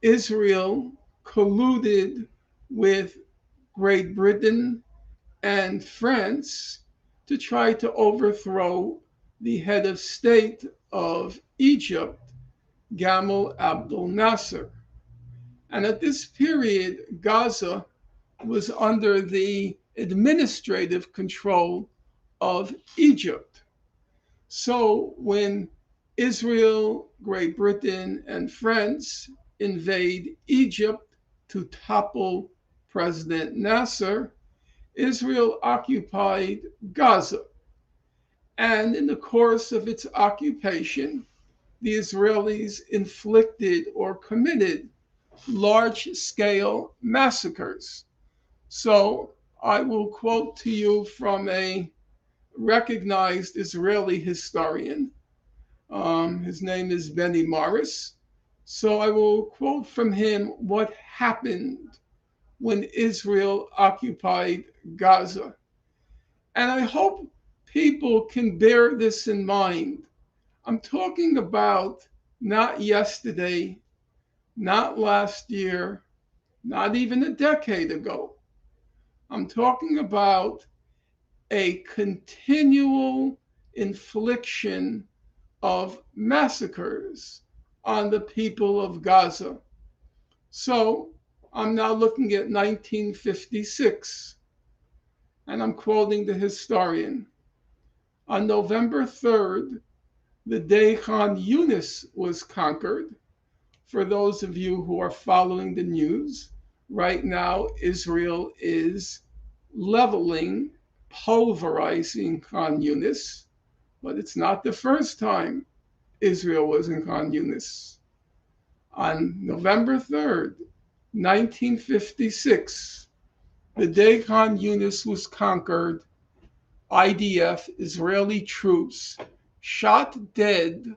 Israel colluded with Great Britain and France to try to overthrow the head of state of Egypt, Gamal Abdel Nasser. And at this period, Gaza was under the administrative control of Egypt. So when Israel, Great Britain, and France invade Egypt to topple President Nasser, Israel occupied Gaza. And in the course of its occupation, the Israelis inflicted or committed large scale massacres. So I will quote to you from a recognized Israeli historian. His name is Benny Morris. So I will quote from him what happened when Israel occupied Gaza. And I hope people can bear this in mind. I'm talking about not yesterday, not last year, not even a decade ago. I'm talking about a continual infliction of massacres on the people of Gaza. So I'm now looking at 1956, and I'm quoting the historian. On November 3rd, the day Khan Yunis was conquered. For those of you who are following the news, right now Israel is leveling, pulverizing Khan Yunis, but it's not the first time Israel was in Khan Yunis. On November 3rd, 1956, the day Khan Yunis was conquered, IDF, Israeli troops, shot dead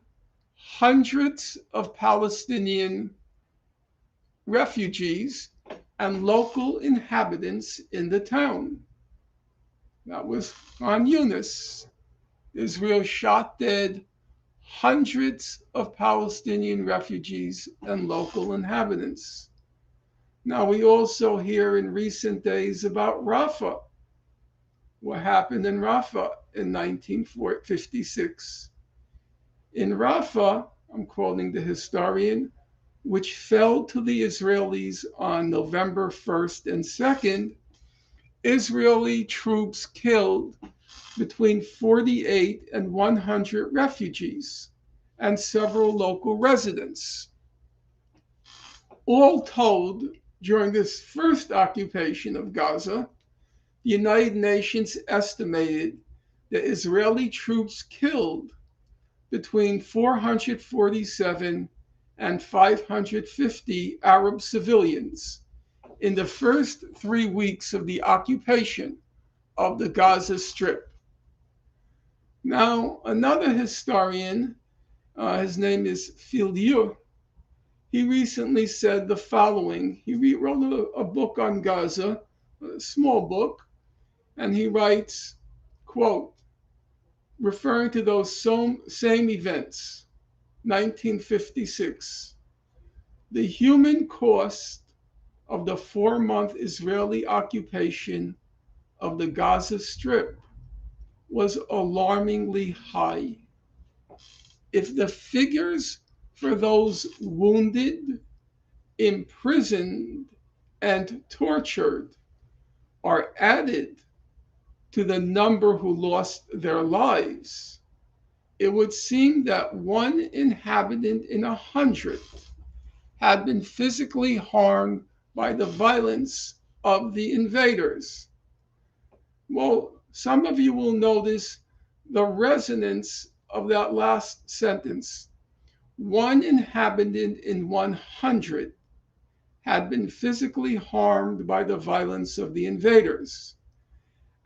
hundreds of Palestinian refugees and local inhabitants in the town. That was Khan Yunis. Israel shot dead hundreds of Palestinian refugees and local inhabitants. Now, we also hear in recent days about Rafah. What happened in Rafah in 1956? In Rafah, I'm quoting the historian, which fell to the Israelis on November 1st and 2nd, Israeli troops killed between 48 and 100 refugees and several local residents. All told, during this first occupation of Gaza, the United Nations estimated that Israeli troops killed between 447 and 550 Arab civilians in the first 3 weeks of the occupation of the Gaza Strip. Now, another historian, his name is Filiu, he recently said the following. He wrote a book on Gaza, a small book, and he writes, quote, referring to those same events, 1956, the human cost of the 4-month Israeli occupation of the Gaza Strip was alarmingly high. If the figures for those wounded, imprisoned, and tortured are added to the number who lost their lives, it would seem that one inhabitant in 100 had been physically harmed by the violence of the invaders. Well, some of you will notice the resonance of that last sentence. One inhabitant in 100 had been physically harmed by the violence of the invaders.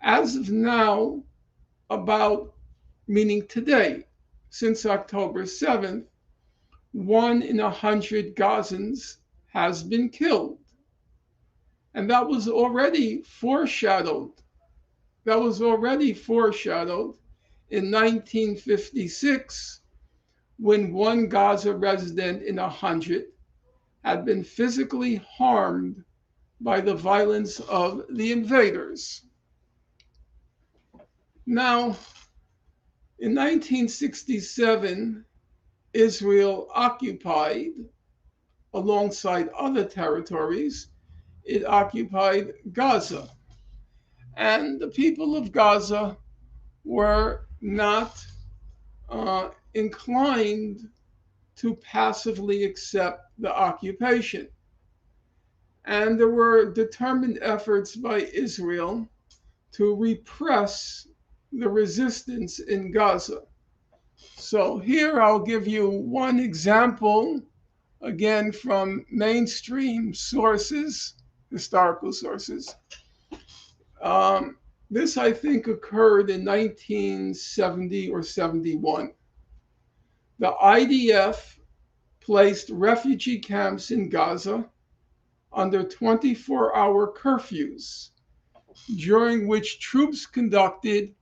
As of now, meaning today, since October 7th, 1 in 100 Gazans has been killed. And that was already foreshadowed. In 1956 when one Gaza resident in 100 had been physically harmed by the violence of the invaders. Now, in 1967, Israel occupied, alongside other territories, it occupied Gaza. And the people of Gaza were not inclined to passively accept the occupation. And there were determined efforts by Israel to repress the resistance in Gaza. So here I'll give you one example, again from mainstream sources, historical sources. This, I think, occurred in 1970 or 71. The IDF placed refugee camps in Gaza under 24-hour curfews, during which troops conducted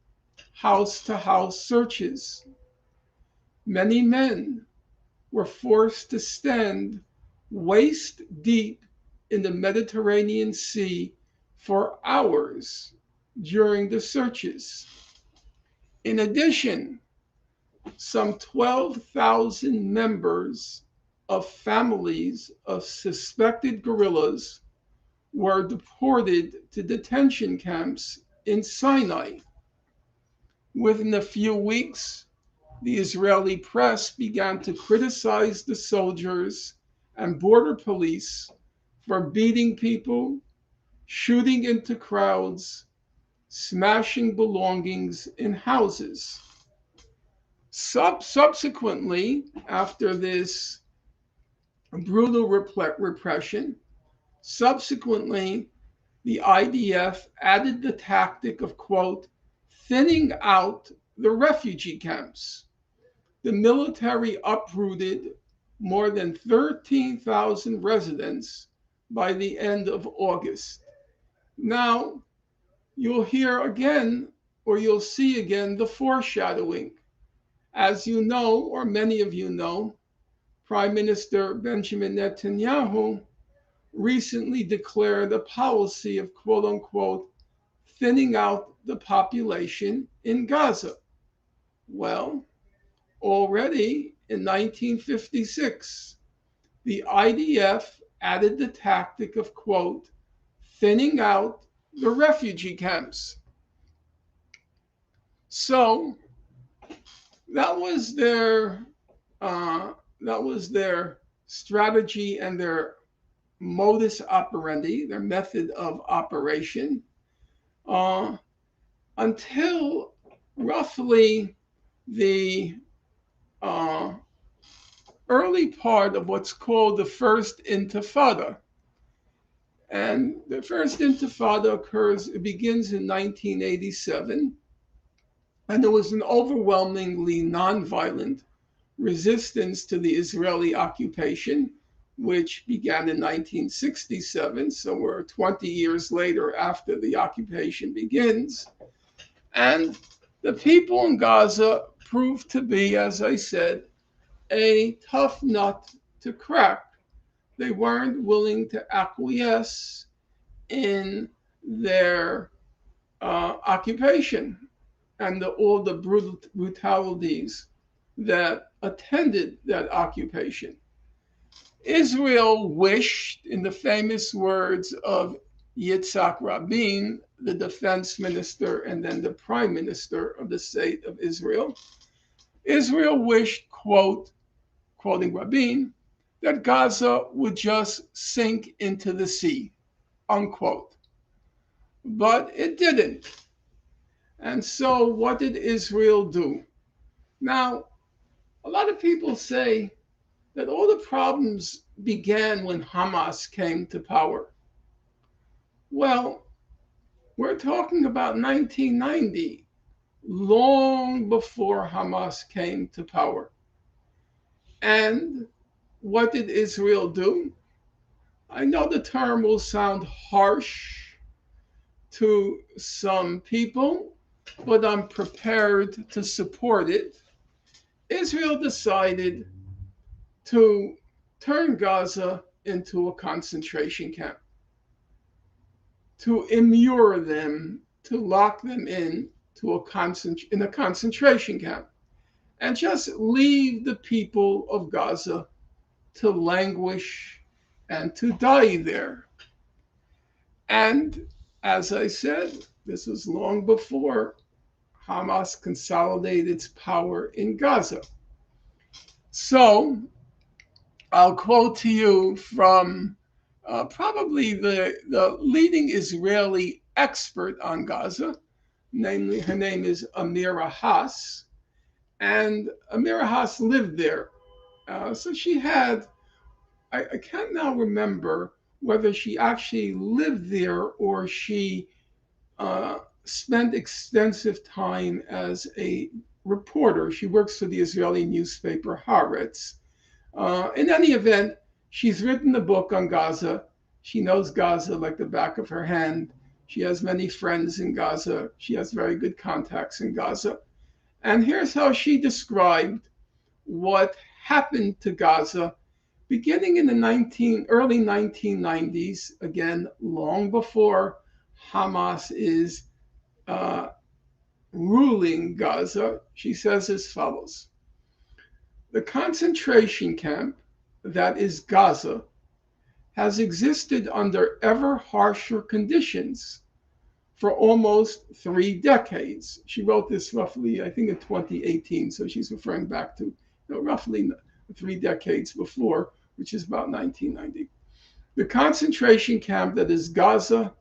house-to-house searches. Many men were forced to stand waist deep in the Mediterranean Sea for hours during the searches. In addition, some 12,000 members of families of suspected guerrillas were deported to detention camps in Sinai. Within a few weeks, the Israeli press began to criticize the soldiers and border police for beating people, shooting into crowds, smashing belongings in houses. Subsequently, after this brutal repression, the IDF added the tactic of, quote, thinning out the refugee camps. The military uprooted more than 13,000 residents by the end of August. Now, you'll hear again, or you'll see again, the foreshadowing. As you know, or many of you know, Prime Minister Benjamin Netanyahu recently declared a policy of, quote unquote, thinning out the population in Gaza. Well, already in 1956, the IDF added the tactic of, quote, thinning out the refugee camps. So that was their strategy and their modus operandi, their method of operation, until roughly the early part of what's called the First Intifada. And the First Intifada begins in 1987, and there was an overwhelmingly nonviolent resistance to the Israeli occupation, which began in 1967, so we're 20 years later after the occupation begins. And the people in Gaza proved to be, as I said, a tough nut to crack. They weren't willing to acquiesce in their occupation and all the brutalities that attended that occupation. Israel wished, in the famous words of Yitzhak Rabin, the defense minister and then the prime minister of the state of Israel, Israel wished, quote, quoting Rabin, that Gaza would just sink into the sea, unquote. But it didn't. And so what did Israel do? Now, a lot of people say that all the problems began when Hamas came to power. Well, we're talking about 1990, long before Hamas came to power. And what did Israel do? I know the term will sound harsh to some people, but I'm prepared to support it. Israel decided to turn Gaza into a concentration camp, to immure them, to lock them in a concentration camp, and just leave the people of Gaza to languish and to die there. And as I said, this was long before Hamas consolidated its power in Gaza. So I'll quote to you from probably the leading Israeli expert on Gaza, namely her name is Amira Haas. And Amira Haas lived there. So she had, I can't now remember whether she actually lived there or she spent extensive time as a reporter. She works for the Israeli newspaper Haaretz. In any event, she's written a book on Gaza. She knows Gaza like the back of her hand. She has many friends in Gaza. She has very good contacts in Gaza. And here's how she described what happened to Gaza beginning in the early 1990s, again, long before Hamas is ruling Gaza. She says as follows: the concentration camp that is Gaza has existed under ever harsher conditions for almost 3 decades. She wrote this roughly, I think, in 2018, so she's referring back to roughly 3 decades before, which is about 1990. The concentration camp that is Gaza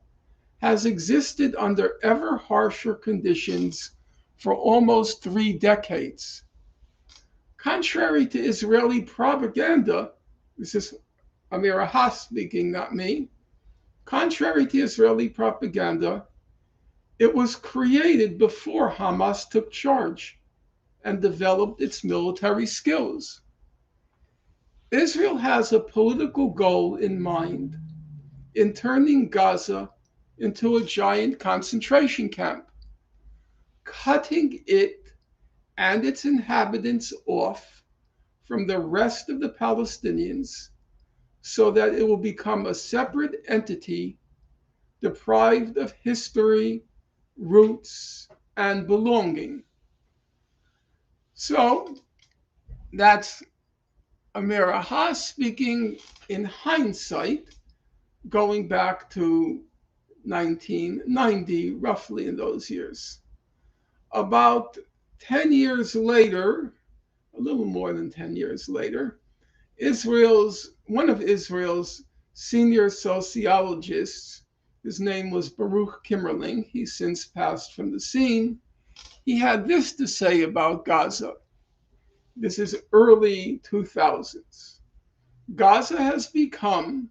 has existed under ever harsher conditions for almost 3 decades. Contrary to Israeli propaganda, this is Amira Haas speaking, not me. Contrary to Israeli propaganda, it was created before Hamas took charge and developed its military skills. Israel has a political goal in mind in turning Gaza into a giant concentration camp, cutting it and its inhabitants off from the rest of the Palestinians so that it will become a separate entity deprived of history, roots, and belonging. So that's Amira Haas speaking in hindsight, going back to 1990, roughly in those years. About 10 years later, a little more than 10 years later, one of Israel's senior sociologists, his name was Baruch Kimmerling, he's since passed from the scene, he had this to say about Gaza. This is early 2000s. Gaza has become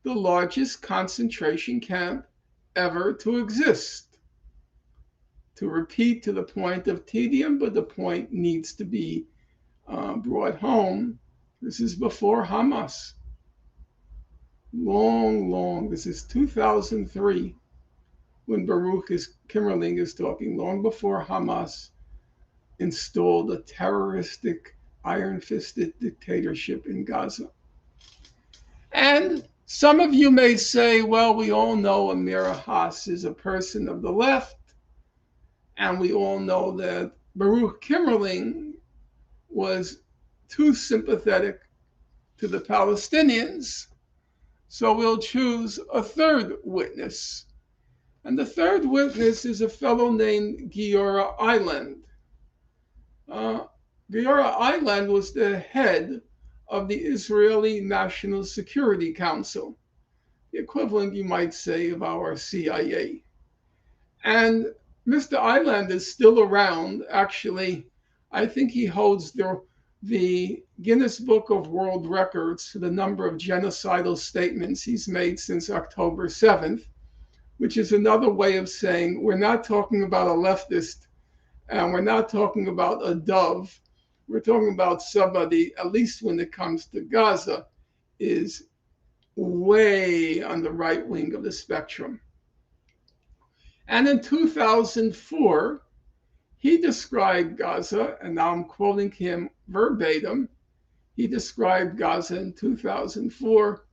the largest concentration camp ever to exist. To repeat to the point of tedium, but the point needs to be brought home. This is before Hamas. This is 2003 when Kimmerling is talking, long before Hamas installed a terroristic, iron-fisted dictatorship in Gaza. And some of you may say, well, we all know Amira Haas is a person of the left, and we all know that Baruch Kimmerling was too sympathetic to the Palestinians, so we'll choose a third witness. And the third witness is a fellow named Giora Eiland. Giora Eiland was the head of the Israeli National Security Council, the equivalent, you might say, of our CIA. And Mr. Eiland is still around. Actually, I think he holds the Guinness Book of World Records for the number of genocidal statements he's made since October 7th, which is another way of saying we're not talking about a leftist and we're not talking about a dove. We're talking about somebody, at least when it comes to Gaza, is way on the right wing of the spectrum. And in 2004, he described Gaza, and now I'm quoting him verbatim. He described Gaza in 2004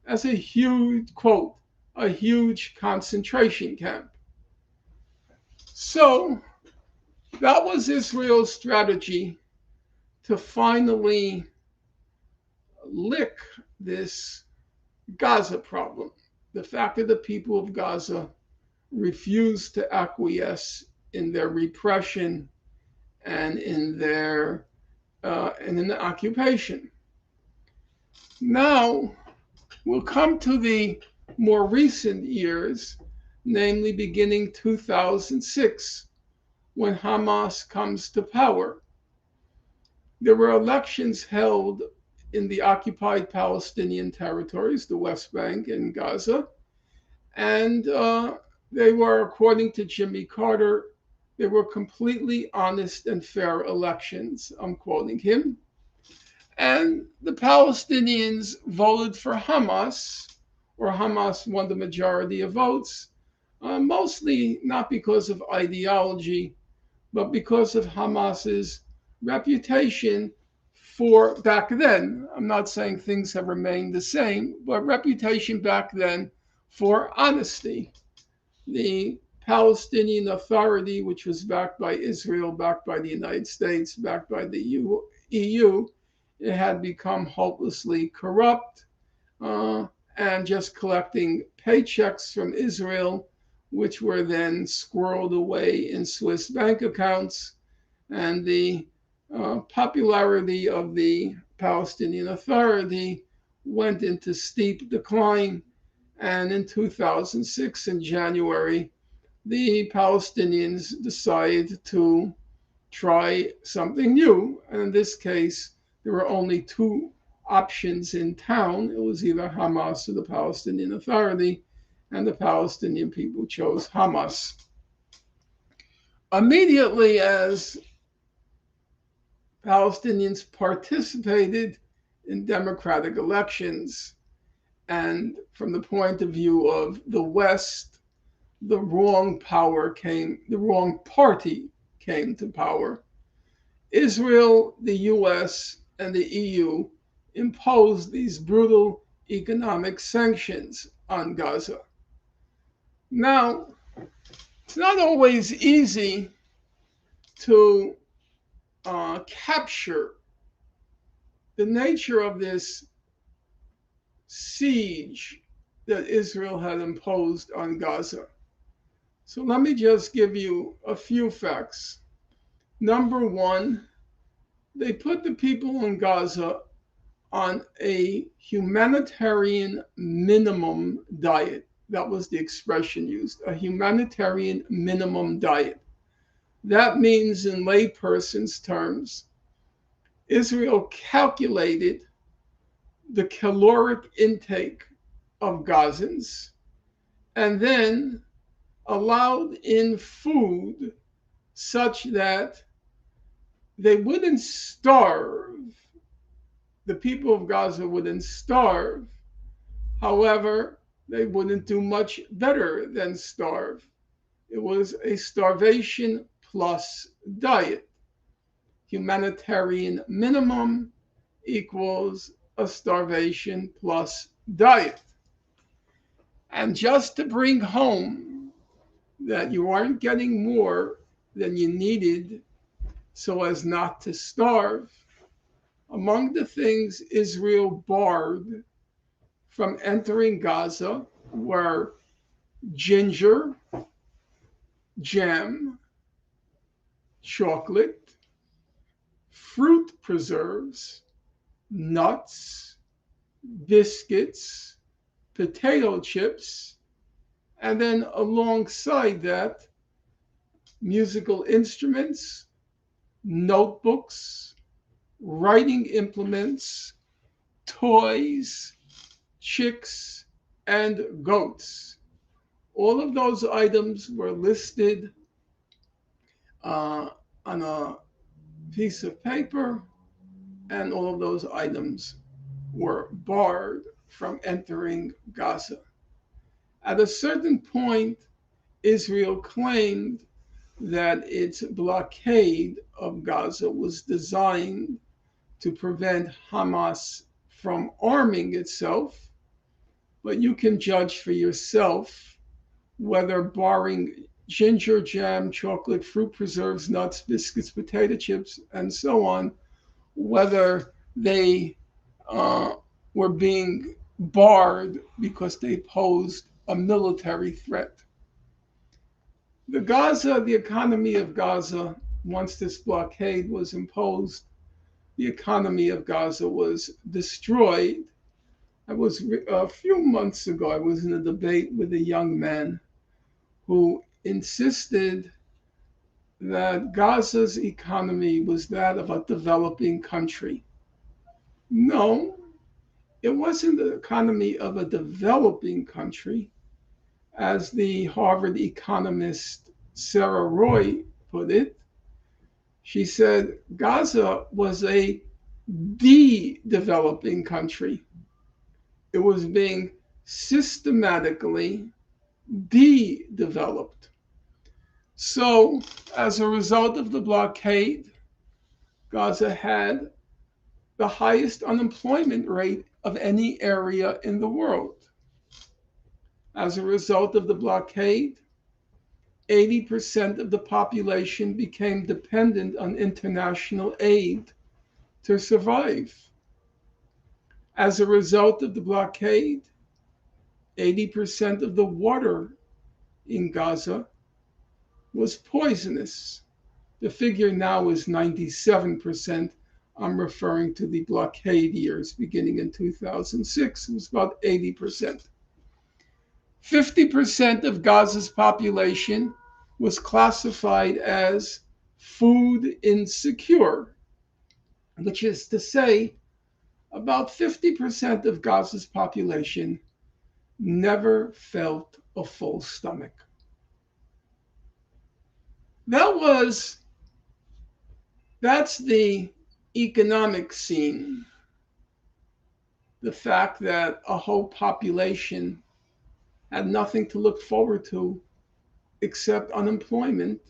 as a huge, quote, a huge concentration camp. So that was Israel's strategy to finally lick this Gaza problem. The fact that the people of Gaza refused to acquiesce in their repression and in the occupation. Now we'll come to the more recent years, namely beginning 2006, when Hamas comes to power. There were elections held in the occupied Palestinian territories, the West Bank and Gaza, and they were, according to Jimmy Carter, they were completely honest and fair elections. I'm quoting him. And the Palestinians voted for Hamas, or Hamas won the majority of votes, mostly not because of ideology, but because of Hamas's reputation for back then. I'm not saying things have remained the same, but reputation back then for honesty. The Palestinian Authority, which was backed by Israel, backed by the United States, backed by the EU, it had become hopelessly corrupt and just collecting paychecks from Israel, which were then squirreled away in Swiss bank accounts. And the popularity of the Palestinian Authority went into steep decline. And in 2006, in January, the Palestinians decided to try something new. And in this case, there were only two options in town. It was either Hamas or the Palestinian Authority, and the Palestinian people chose Hamas. Immediately as Palestinians participated in democratic elections, and from the point of view of the West, the wrong party came to power. Israel, the US, and the EU imposed these brutal economic sanctions on Gaza. Now, it's not always easy to capture the nature of this siege that Israel had imposed on Gaza. So let me just give you a few facts. Number one, they put the people in Gaza on a humanitarian minimum diet. That was the expression used, a humanitarian minimum diet. That means, in layperson's terms, Israel calculated the caloric intake of Gazans and then allowed in food such that they wouldn't starve. The people of Gaza wouldn't starve. However, they wouldn't do much better than starve. It was a starvation plus diet. Humanitarian minimum equals a starvation plus diet. And just to bring home that you aren't getting more than you needed so as not to starve, among the things Israel barred from entering Gaza were ginger, jam, chocolate, fruit preserves, nuts, biscuits, potato chips, and then alongside that, musical instruments, notebooks, writing implements, toys, chicks, and goats. All of those items were listed on a piece of paper, and all of those items were barred from entering Gaza. At a certain point, Israel claimed that its blockade of Gaza was designed to prevent Hamas from arming itself, but you can judge for yourself whether, barring ginger jam, chocolate, fruit preserves, nuts, biscuits, potato chips, and so on, whether they uh, were being barred because they posed a military threat. The economy of Gaza, once this blockade was imposed, the economy of Gaza was destroyed. A few months ago, I was in a debate with a young man who insisted that Gaza's economy was that of a developing country. No, it wasn't the economy of a developing country, as the Harvard economist Sarah Roy put it. She said Gaza was a de-developing country. It was being systematically de-developed. So, as a result of the blockade, Gaza had the highest unemployment rate of any area in the world. As a result of the blockade, 80% of the population became dependent on international aid to survive. As a result of the blockade, 80% of the water in Gaza was poisonous. The figure now is 97%. I'm referring to the blockade years beginning in 2006. It was about 80%. 50% of Gaza's population was classified as food insecure, which is to say, about 50% of Gaza's population never felt a full stomach. That's the economic scene. The fact that a whole population had nothing to look forward to except unemployment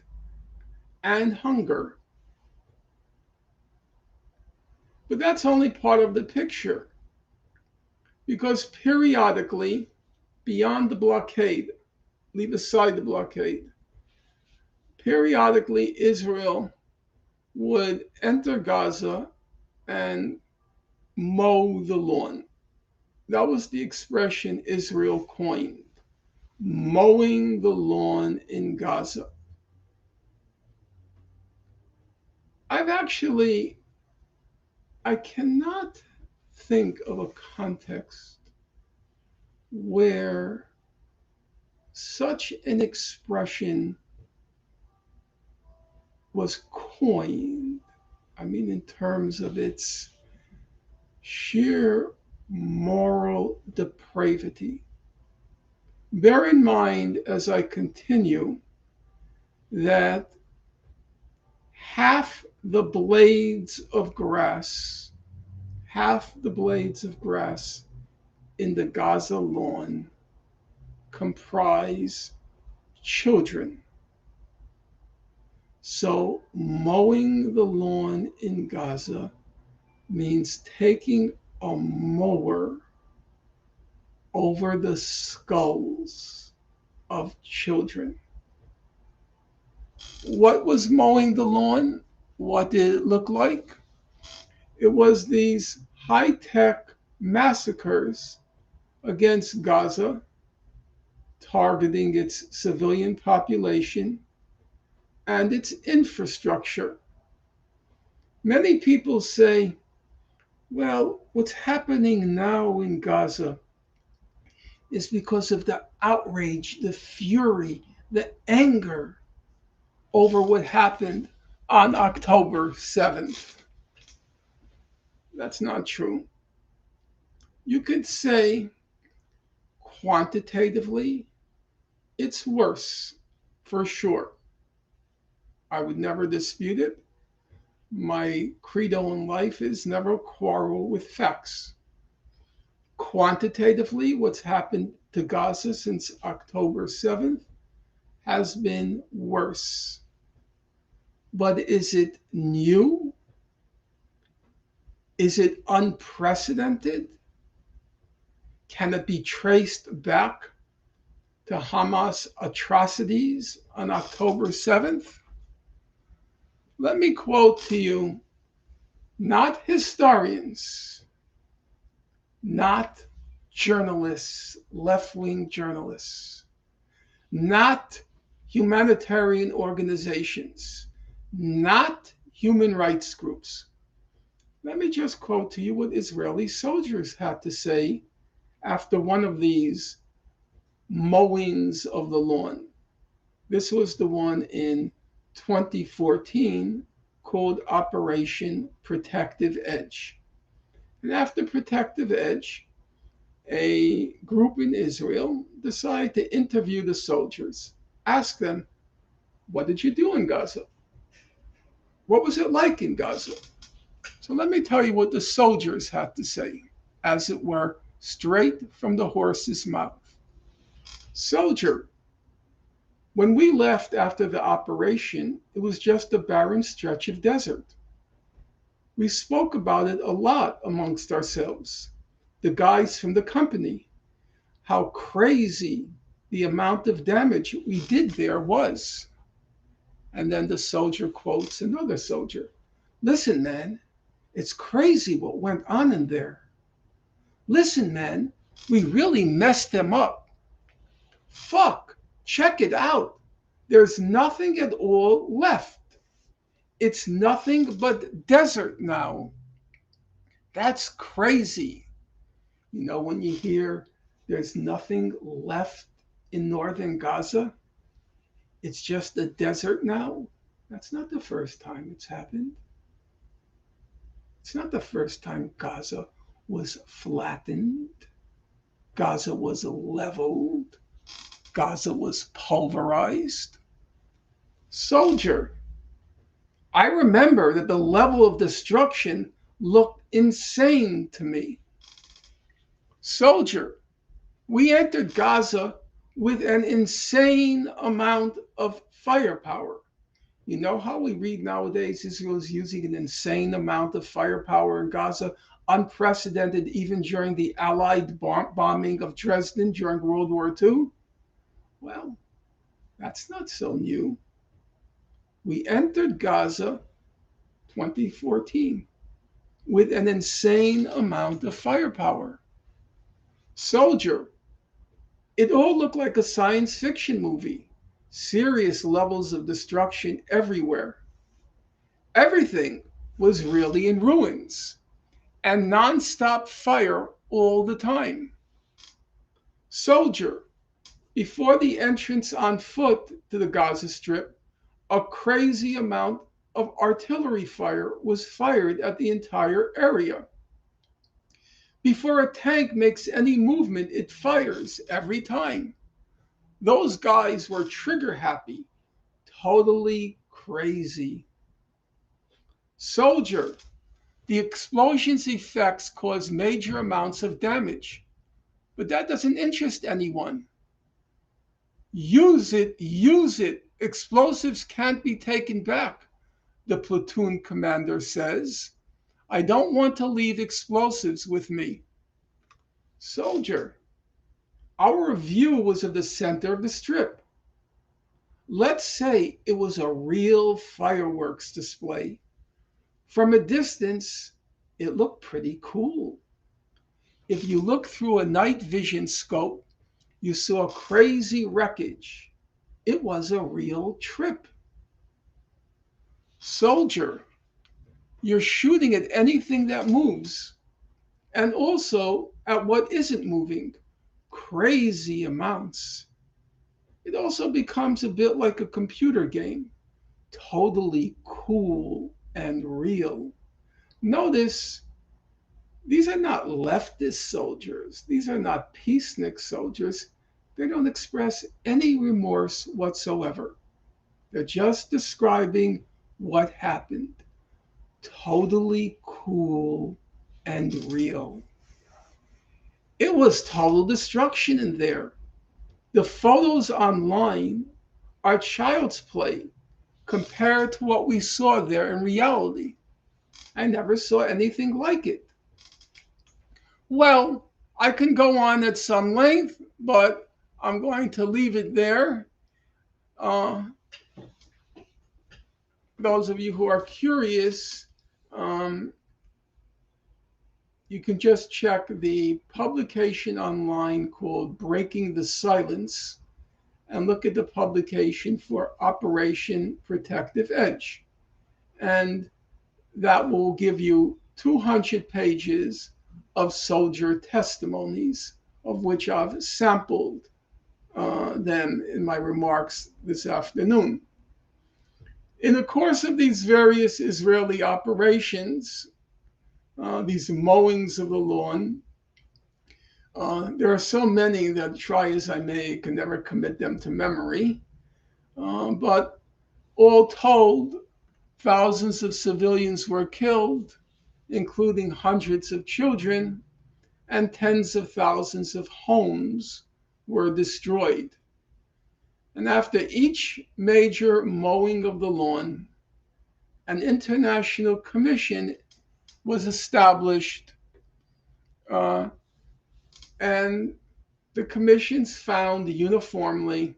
and hunger. But that's only part of the picture, because periodically, beyond the blockade, leave aside the blockade, periodically Israel would enter Gaza and mow the lawn. That was the expression Israel coined, mowing the lawn in Gaza. I've actually, I cannot think of a context where such an expression was coined. I mean, in terms of its sheer moral depravity. Bear in mind as I continue that half the blades of grass, half the blades of grass in the Gaza lawn comprise children. So mowing the lawn in Gaza means taking a mower over the skulls of children. What was mowing the lawn? What did it look like? It was these high-tech massacres against Gaza, targeting its civilian population and its infrastructure. Many people say, well, what's happening now in Gaza is because of the outrage, the fury, the anger over what happened on October 7th. That's not true. You could say quantitatively, it's worse, for sure. I would never dispute it. My credo in life is never quarrel with facts. Quantitatively, what's happened to Gaza since October 7th has been worse. But is it new? Is it unprecedented? Can it be traced back to Hamas atrocities on October 7th? Let me quote to you, not historians, not journalists, left-wing journalists, not humanitarian organizations, not human rights groups. Let me just quote to you what Israeli soldiers had to say after one of these mowings of the lawn. This was the one in 2014 called Operation Protective Edge. And after Protective Edge, a group in Israel decided to interview the soldiers, ask them, what did you do in Gaza? What was it like in Gaza? So let me tell you what the soldiers had to say, as it were, straight from the horse's mouth. Soldier, when we left after the operation, it was just a barren stretch of desert. We spoke about it a lot amongst ourselves, the guys from the company, how crazy the amount of damage we did there was. And then the soldier quotes another soldier. Listen, man, it's crazy what went on in there. Listen, man, we really messed them up. Fuck, check it out. There's nothing at all left. It's nothing but desert now. That's crazy. You know, when you hear there's nothing left in northern Gaza, it's just a desert now. That's not the first time it's happened. It's not the first time Gaza was flattened. Gaza was leveled. Gaza was pulverized. Soldier, I remember that the level of destruction looked insane to me. Soldier, we entered Gaza with an insane amount of firepower. You know how we read nowadays Israel is using an insane amount of firepower in Gaza, unprecedented even during the Allied bombing of Dresden during World War II? Well, that's not so new. We entered Gaza 2014 with an insane amount of firepower. Soldier, it all looked like a science fiction movie. Serious levels of destruction everywhere. Everything was really in ruins and nonstop fire all the time. Soldier, before the entrance on foot to the Gaza Strip, a crazy amount of artillery fire was fired at the entire area. Before a tank makes any movement, it fires every time. Those guys were trigger happy, totally crazy. Soldier, the explosion's effects cause major amounts of damage, but that doesn't interest anyone. Use it, use it. Explosives can't be taken back, the platoon commander says. I don't want to leave explosives with me. Soldier, our view was of the center of the strip. Let's say it was a real fireworks display. From a distance, it looked pretty cool. If you look through a night vision scope, you saw crazy wreckage. It was a real trip. Soldier, you're shooting at anything that moves and also at what isn't moving. Crazy amounts. It also becomes a bit like a computer game. Totally cool and real. Notice, these are not leftist soldiers. These are not peacenik soldiers. They don't express any remorse whatsoever. They're just describing what happened. Totally cool and real. It was total destruction in there. The photos online are child's play compared to what we saw there in reality. I never saw anything like it. Well, I can go on at some length, but I'm going to leave it there. Uh, those of you who are curious, um, you can just check the publication online called Breaking the Silence and look at the publication for Operation Protective Edge. And that will give you 200 pages of soldier testimonies, of which I've sampled them in my remarks this afternoon. In the course of these various Israeli operations, these mowings of the lawn, there are so many that, try as I may, can never commit them to memory. But all told, thousands of civilians were killed, including hundreds of children, and tens of thousands of homes were destroyed. And after each major mowing of the lawn, an international commission was established, uh, and the commissions found uniformly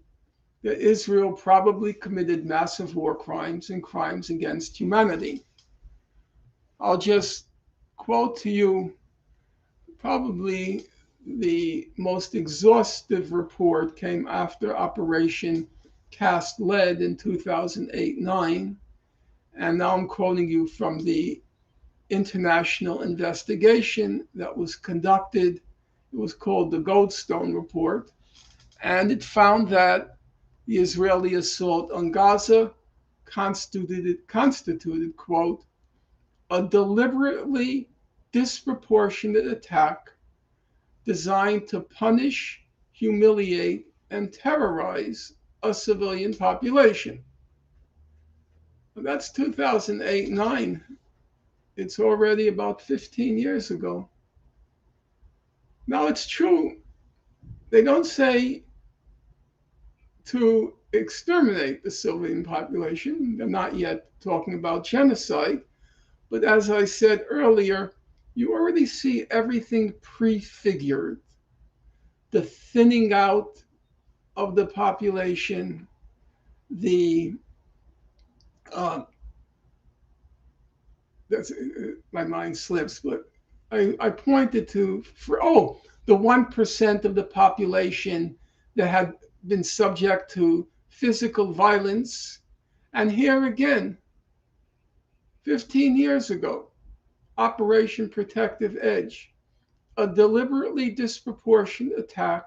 that Israel probably committed massive war crimes and crimes against humanity. I'll just quote to you probably the most exhaustive report came after Operation Cast Lead in 2008-9. And now I'm quoting you from the international investigation that was conducted. It was called the Goldstone Report. And it found that the Israeli assault on Gaza constituted, quote, a deliberately disproportionate attack designed to punish, humiliate, and terrorize a civilian population. That's 2008-9. It's already about 15 years ago. Now, it's true, they don't say to exterminate the civilian population. They're not yet talking about genocide. But as I said earlier, you already see everything prefigured. The thinning out of the population, the that's my mind slips, but I pointed to the 1% of the population that had been subject to physical violence, and here again, 15 years ago, Operation Protective Edge, a deliberately disproportionate attack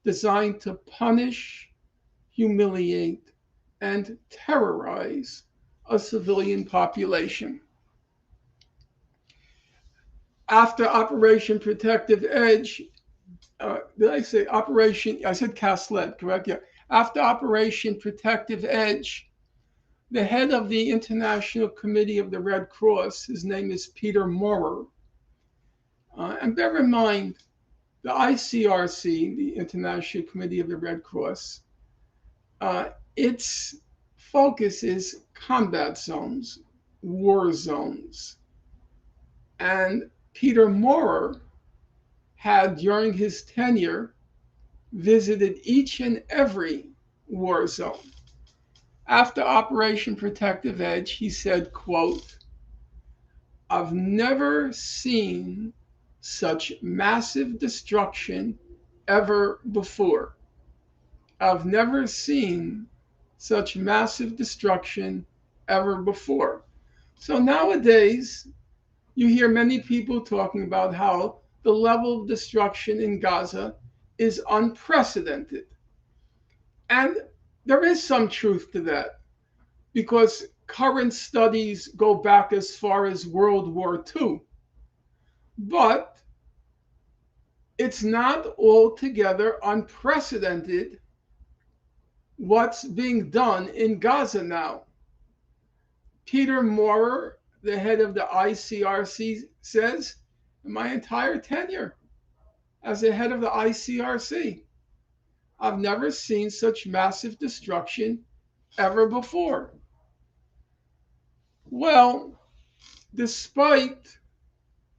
designed to punish, humiliate, and terrorize a civilian population. After Operation Protective Edge, did I say Operation? I said Cast Lead, correct? Yeah. After Operation Protective Edge, the head of the International Committee of the Red Cross, his name is Peter Maurer. And bear in mind, the ICRC, the International Committee of the Red Cross, its focus is combat zones, war zones. And Peter Maurer had, during his tenure, visited each and every war zone. After Operation Protective Edge, he said, quote, I've never seen such massive destruction ever before. I've never seen such massive destruction ever before. So nowadays, you hear many people talking about how the level of destruction in Gaza is unprecedented. And there is some truth to that, because current studies go back as far as World War II. But it's not altogether unprecedented what's being done in Gaza now. Peter Maurer, the head of the ICRC, says, in my entire tenure as the head of the ICRC, I've never seen such massive destruction ever before. Well, despite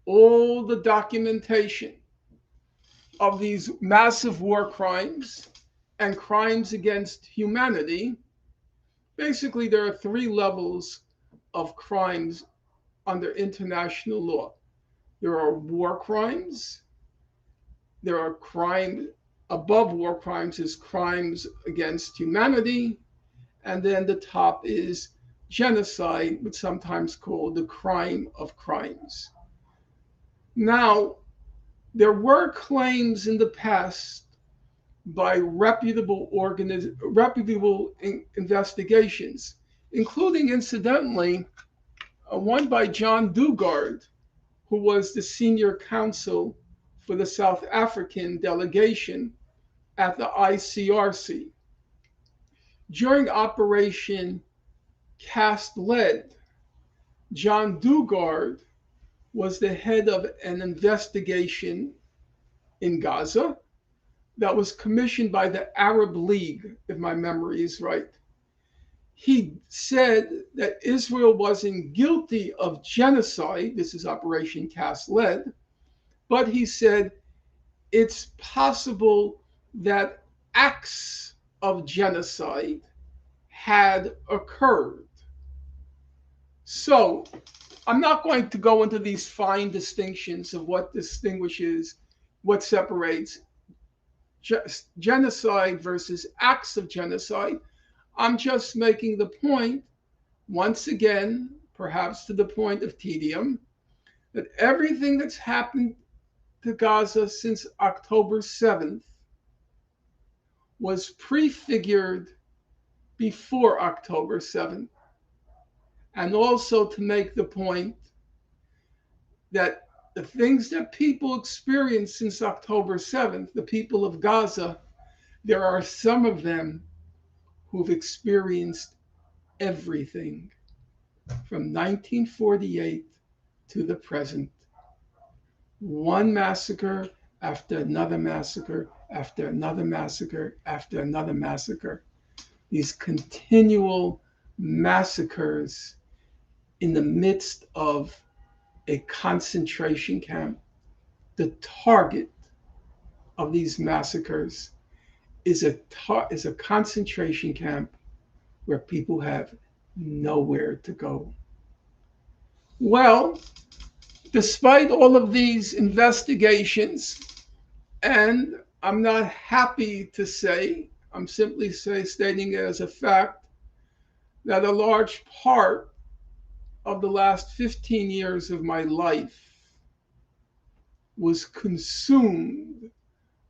all the documentation, of these massive war crimes and crimes against humanity, basically there are three levels of crimes under international law. There are war crimes, there are crimes above war crimes is crimes against humanity, and then the top is genocide, which sometimes called the crime of crimes. Now, there were claims in the past by reputable investigations, including, incidentally, one by John Dugard, who was the senior counsel for the South African delegation at the ICRC. During Operation Cast Lead, John Dugard was the head of an investigation in Gaza that was commissioned by the Arab League, if my memory is right. He said that Israel wasn't guilty of genocide, this is Operation Cast Lead, but he said it's possible that acts of genocide had occurred. So I'm not going to go into these fine distinctions of what distinguishes, what separates genocide versus acts of genocide. I'm just making the point, once again, perhaps to the point of tedium, that everything that's happened to Gaza since October 7th was prefigured before October 7th. And also to make the point that the things that people experienced since October 7th, the people of Gaza, there are some of them who've experienced everything from 1948 to the present. One massacre after another massacre, after another massacre, after another massacre. These continual massacres in the midst of a concentration camp. The target of these massacres is a concentration camp where people have nowhere to go. Well, despite all of these investigations, and I'm not happy to say, I'm simply stating it as a fact, that a large part of the last 15 years of my life was consumed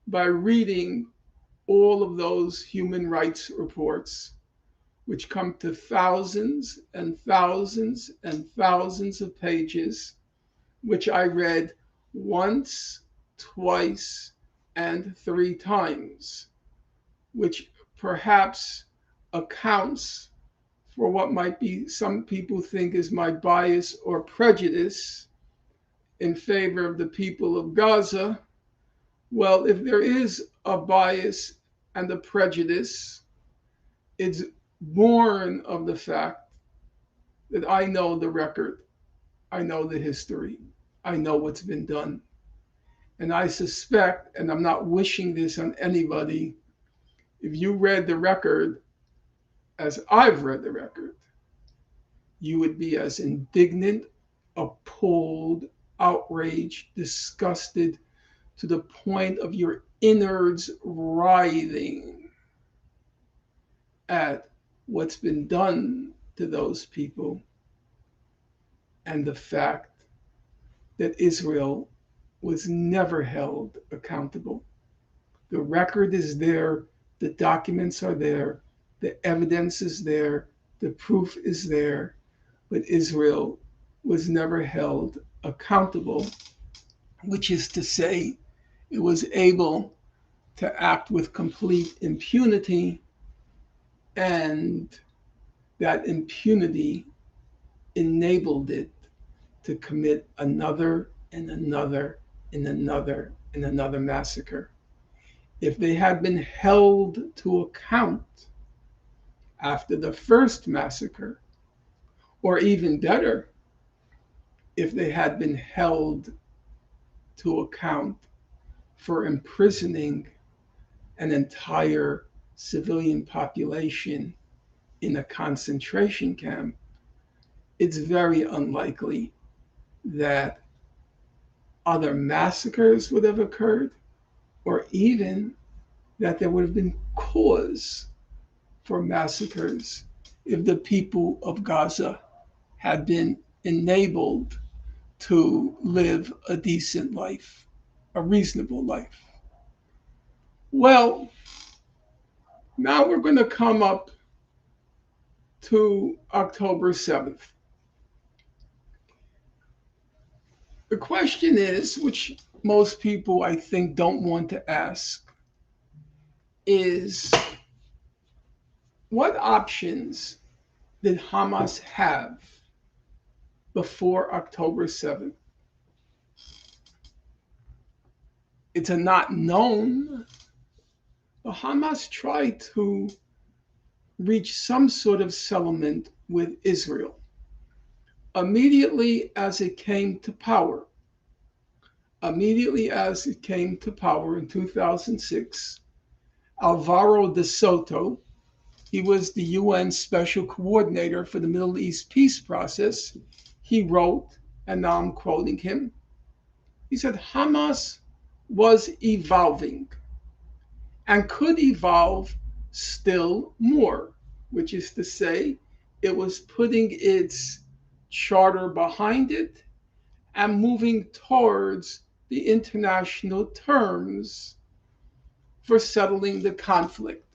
by reading all of those human rights reports, which come to thousands and thousands and thousands of pages, which I read once, twice, and 3 times, which perhaps accounts for what might be some people think is my bias or prejudice in favor of the people of Gaza. Well, if there is a bias and a prejudice, it's born of the fact that I know the record, I know the history, I know what's been done. And I suspect, and I'm not wishing this on anybody, if you read the record as I've read the record, you would be as indignant, appalled, outraged, disgusted, to the point of your innards writhing at what's been done to those people and the fact that Israel was never held accountable. The record is there, the documents are there, the evidence is there, the proof is there, but Israel was never held accountable, which is to say, it was able to act with complete impunity, and that impunity enabled it to commit another and another and another and another massacre. If they had been held to account after the first massacre, or even better, if they had been held to account for imprisoning an entire civilian population in a concentration camp, it's very unlikely that other massacres would have occurred, or even that there would have been cause for massacres if the people of Gaza had been enabled to live a decent life, a reasonable life. Well, now we're going to come up to October 7th. The question is, which most people I think don't want to ask, is what options did Hamas have before October 7th? It's a not known, but Hamas tried to reach some sort of settlement with Israel immediately as it came to power. Immediately as it came to power in 2006, Alvaro de Soto, he was the UN Special Coordinator for the Middle East peace process. He wrote, and now I'm quoting him, he said, Hamas was evolving and could evolve still more, which is to say, it was putting its charter behind it and moving towards the international terms for settling the conflict.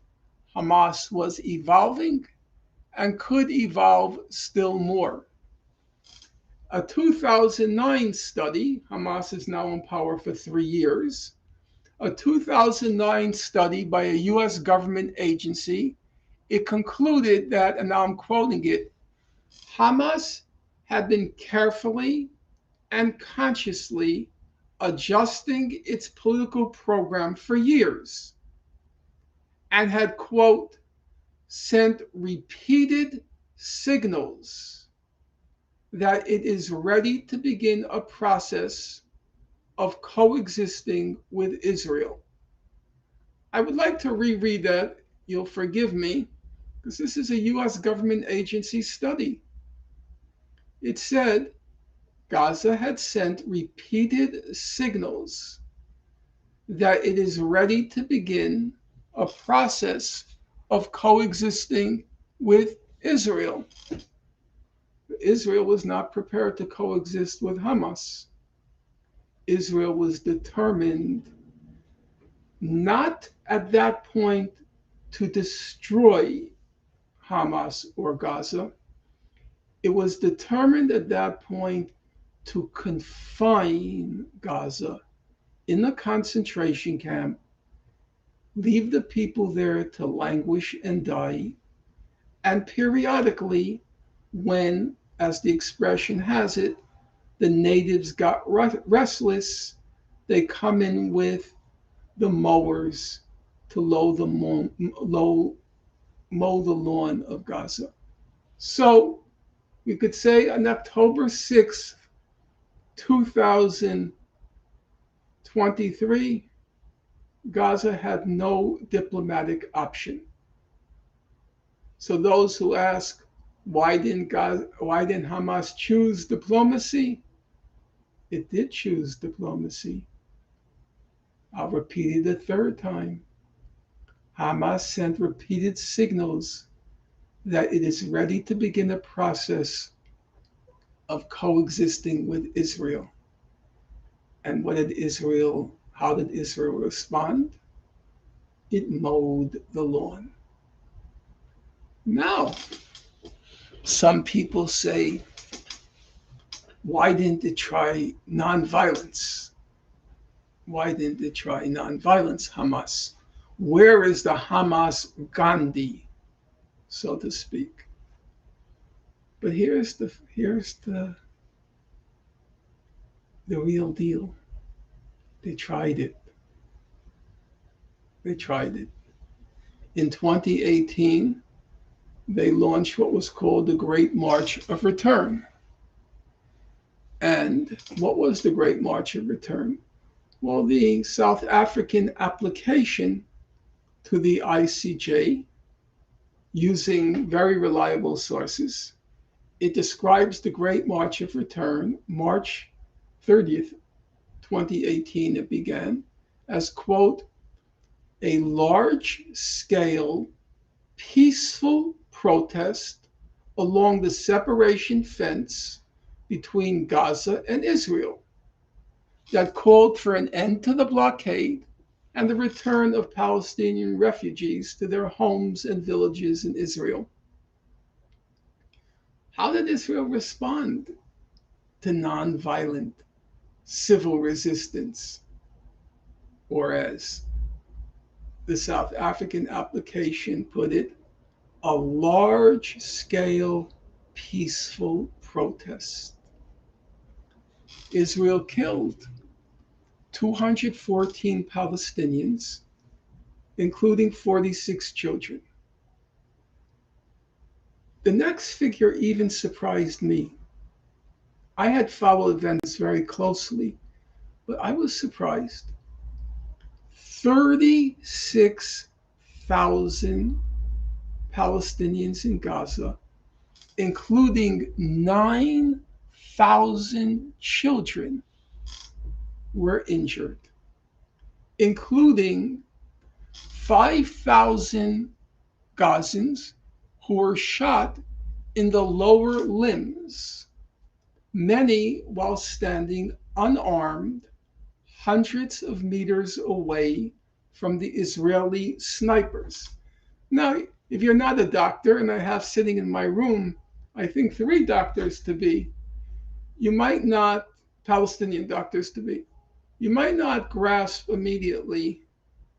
Hamas was evolving and could evolve still more. A 2009 study, Hamas is now in power for 3 years, a 2009 study by a US government agency, it concluded that, and now I'm quoting it, Hamas had been carefully and consciously adjusting its political program for years and had, quote, sent repeated signals that it is ready to begin a process of coexisting with Israel. I would like to reread that. You'll forgive me, because this is a US government agency study. It said Gaza had sent repeated signals that it is ready to begin a process of coexisting with Israel. Israel was not prepared to coexist with Hamas. Israel was determined not at that point to destroy Hamas or Gaza. It was determined at that point to confine Gaza in the concentration camp, leave the people there to languish and die, and periodically, when, as the expression has it, the natives got restless, they come in with the mowers to mow the lawn of Gaza. So we could say on October 6th, 2023, Gaza had no diplomatic option. So those who ask, why didn't Hamas choose diplomacy? It did choose diplomacy. I'll repeat it a third time. Hamas sent repeated signals that it is ready to begin a process of coexisting with Israel. And how did Israel respond? It mowed the lawn. Now, some people say, why didn't it try nonviolence? Why didn't it try nonviolence, Hamas? Where is the Hamas Gandhi, so to speak? But here's the real deal. They tried it. They tried it. In 2018, they launched what was called the Great March of Return. And what was the Great March of Return? Well, the South African application to the ICJ, using very reliable sources, it describes the Great March of Return, March 30th, 2018, it began, as, quote, a large scale peaceful protest along the separation fence between Gaza and Israel that called for an end to the blockade and the return of Palestinian refugees to their homes and villages in Israel. How did Israel respond to nonviolent civil resistance, or as the South African application put it, a large scale peaceful protest? Israel killed 214 Palestinians, including 46 children. The next figure even surprised me. I had followed events very closely, but I was surprised. 36,000 Palestinians in Gaza, including 9,000 children, were injured, including 5,000 Gazans who were shot in the lower limbs, many while standing unarmed hundreds of meters away from the Israeli snipers. Now, if you're not a doctor, and I have sitting in my room, I think 3 doctors to be, you might not, Palestinian doctors to be, you might not grasp immediately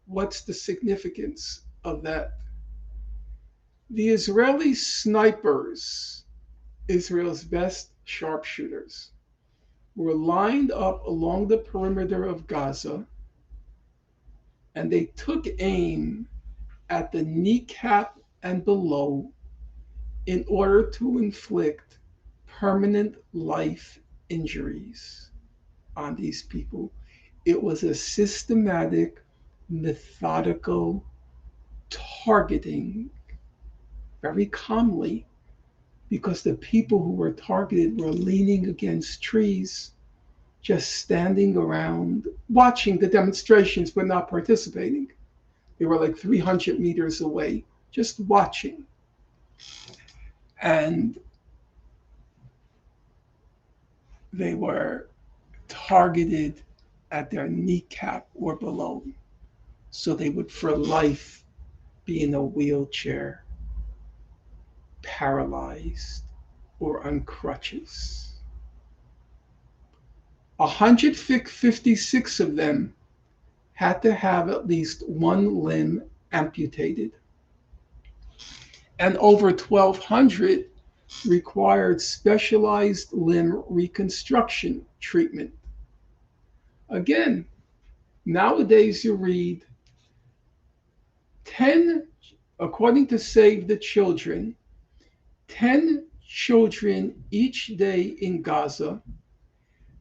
what's the significance of that. The Israeli snipers, Israel's best sharpshooters, were lined up along the perimeter of Gaza, and they took aim at the kneecap and below in order to inflict permanent life injuries on these people. It was a systematic, methodical targeting, very calmly, because the people who were targeted were leaning against trees, just standing around, watching the demonstrations but not participating. They were like 300 meters away, just watching. And they were targeted at their kneecap or below. So they would, for life, be in a wheelchair, paralyzed, or on crutches. 156 of them had to have at least one limb amputated, and over 1,200 required specialized limb reconstruction treatment. Again, nowadays you read 10, according to Save the Children, 10 children each day in Gaza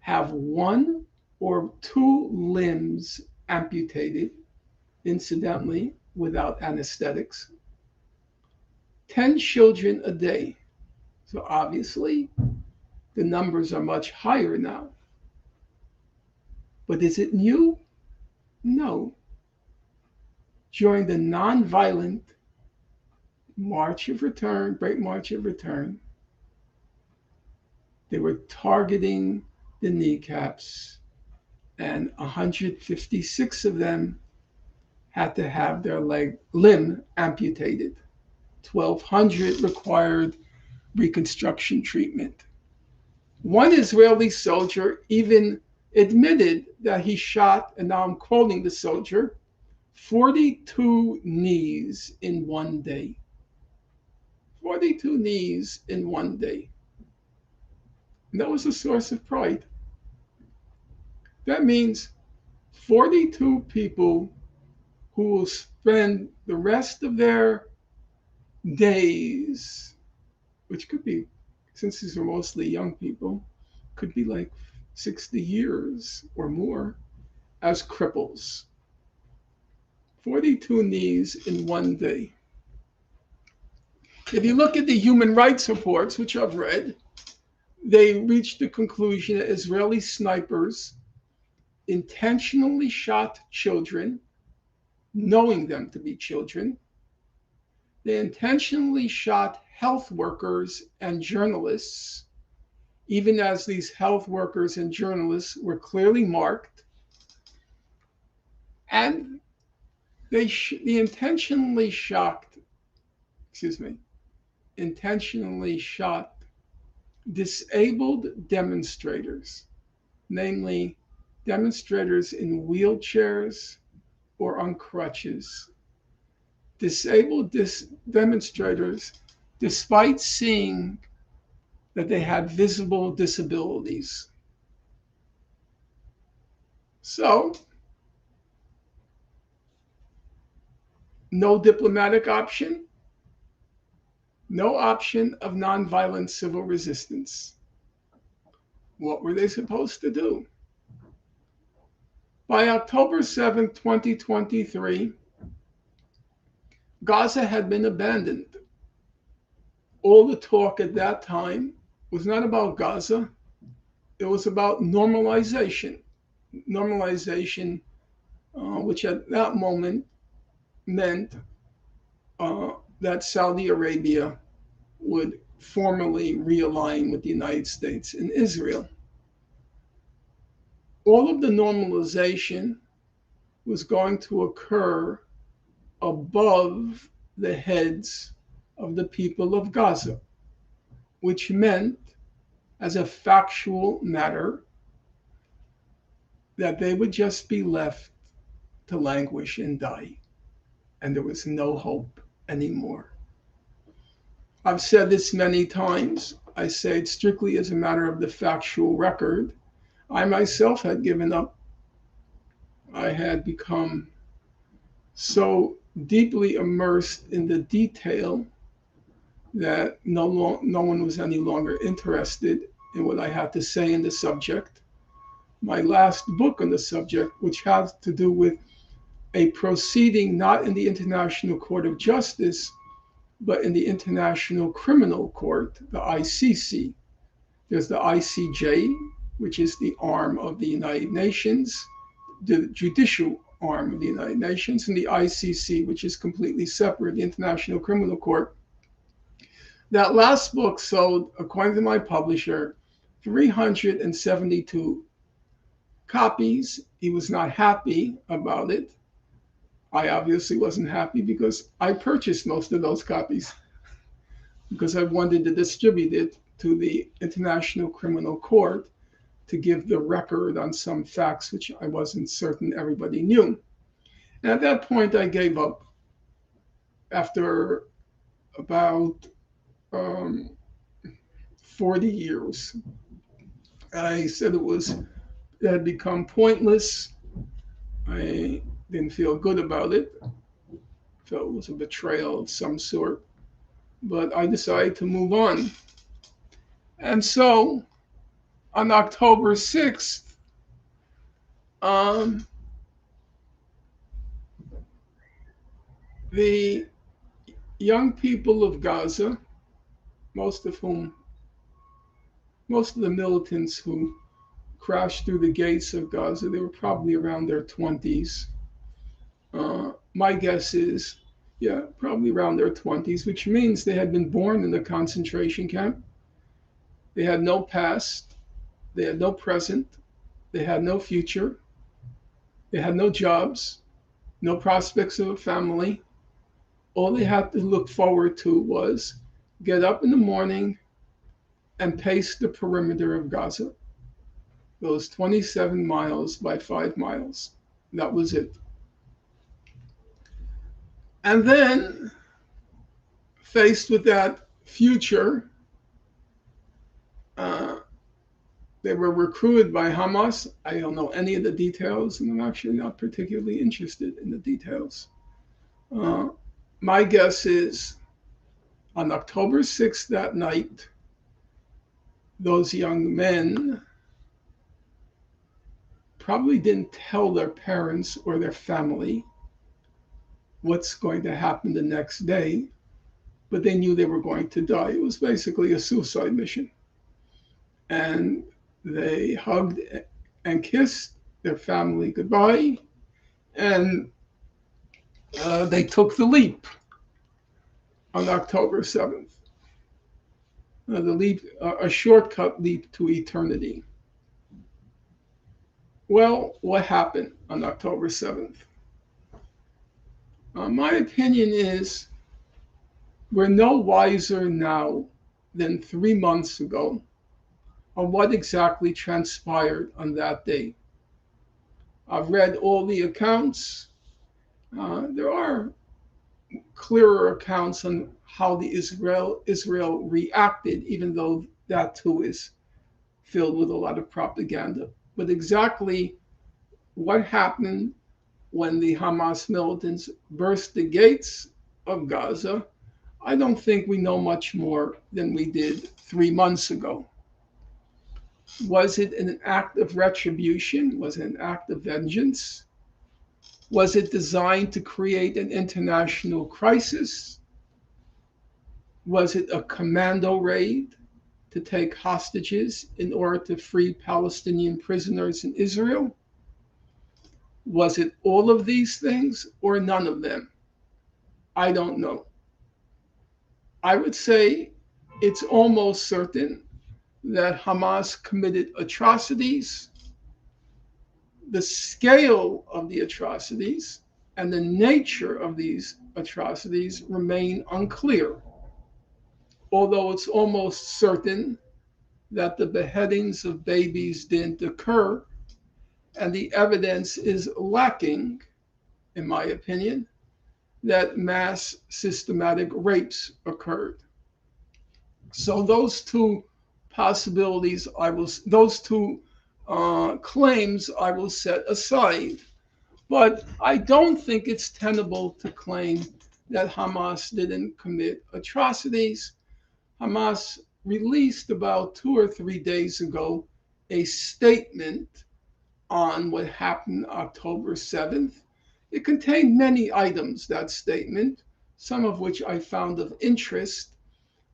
have one or two limbs amputated, incidentally, without anesthetics. 10 children a day. So obviously, the numbers are much higher now. But is it new? No. During the nonviolent March of Return, Great March of Return, they were targeting the kneecaps, and 156 of them had to have their limb amputated. 1,200 required reconstruction treatment. One Israeli soldier even admitted that he shot, and now I'm quoting the soldier, 42 knees in one day. 42 knees in one day. And that was a source of pride. That means 42 people who will spend the rest of their days, which could be, since these are mostly young people, could be like 60 years or more, as cripples. 42 knees in one day. If you look at the human rights reports, which I've read, they reached the conclusion that Israeli snipers intentionally shot children, knowing them to be children. They intentionally shot health workers and journalists, even as these health workers and journalists were clearly marked. And they intentionally shot disabled demonstrators, namely demonstrators in wheelchairs or on crutches. Disabled demonstrators, despite seeing that they had visible disabilities. So, no diplomatic option, no option of nonviolent civil resistance. What were they supposed to do? By October 7, 2023, Gaza had been abandoned. All the talk at that time was not about Gaza, it was about normalization. Normalization, which at that moment meant that Saudi Arabia would formally realign with the United States and Israel. All of the normalization was going to occur above the heads of the people of Gaza, which meant, as a factual matter, that they would just be left to languish and die, and there was no hope anymore. I've said this many times. I say it strictly as a matter of the factual record. I myself had given up. I had become so deeply immersed in the detail that no one was any longer interested in what I had to say in the subject. My last book on the subject, which has to do with a proceeding not in the International Court of Justice, but in the International Criminal Court, the ICC. There's the ICJ, which is the arm of the United Nations, the judicial arm of the United Nations, and the ICC, which is completely separate, the International Criminal Court. That last book sold, according to my publisher, 372 copies. He was not happy about it. I obviously wasn't happy because I purchased most of those copies because I wanted to distribute it to the International Criminal Court to give the record on some facts which I wasn't certain everybody knew. And at that point, I gave up after about 40 years. I said it had become pointless. I didn't feel good about it. Felt it was a betrayal of some sort. But I decided to move on. And so on October 6th, the young people of Gaza, most of the militants who crashed through the gates of Gaza, they were probably around their 20s. My guess is, probably around their 20s, which means they had been born in the concentration camp. They had no past, they had no present, they had no future, they had no jobs, no prospects of a family. All they had to look forward to was get up in the morning and pace the perimeter of Gaza, those 27 miles by 5 miles. That was it. And then, faced with that future, they were recruited by Hamas. I don't know any of the details, and I'm actually not particularly interested in the details. My guess is on October 6th that night, those young men probably didn't tell their parents or their family what's going to happen the next day, but they knew they were going to die. It was basically a suicide mission. And they hugged and kissed their family goodbye, and they took the leap on October 7th. The leap, a shortcut leap to eternity. Well, what happened on October 7th? My opinion is we're no wiser now than 3 months ago on what exactly transpired on that day. I've read all the accounts. There are clearer accounts on how the Israel reacted, even though that too is filled with a lot of propaganda. But exactly what happened when the Hamas militants burst the gates of Gaza, I don't think we know much more than we did 3 months ago. Was it an act of retribution? Was it an act of vengeance? Was it designed to create an international crisis? Was it a commando raid to take hostages in order to free Palestinian prisoners in Israel? Was it all of these things or none of them? I don't know. I would say it's almost certain that Hamas committed atrocities. The scale of the atrocities and the nature of these atrocities remain unclear, although it's almost certain that the beheadings of babies didn't occur, and the evidence is lacking, in my opinion, that mass systematic rapes occurred. So those two possibilities, those two claims I will set aside. But I don't think it's tenable to claim that Hamas didn't commit atrocities. Hamas released about 2 or 3 days ago a statement on what happened October 7th. It contained many items, that statement, some of which I found of interest.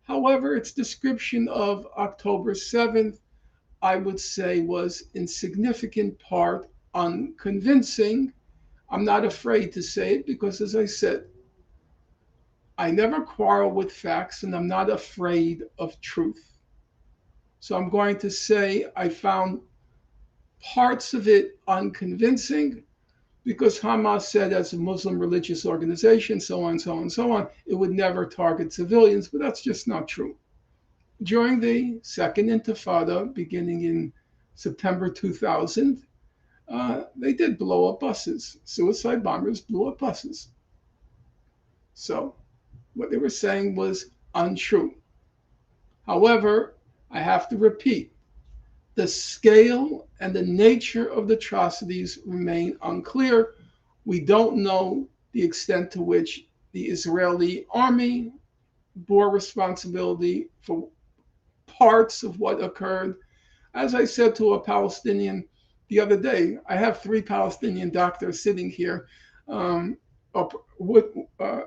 However, its description of October 7th, I would say, was in significant part unconvincing. I'm not afraid to say it because, as I said, I never quarrel with facts and I'm not afraid of truth. So I'm going to say I found parts of it unconvincing because Hamas said, as a Muslim religious organization, so on, so on, so on, it would never target civilians, but that's just not true. During the Second Intifada, beginning in September 2000, they did blow up buses. Suicide bombers blew up buses. So what they were saying was untrue. However, I have to repeat, the scale and the nature of the atrocities remain unclear. We don't know the extent to which the Israeli army bore responsibility for parts of what occurred. As I said to a Palestinian the other day, I have 3 Palestinian doctors sitting here,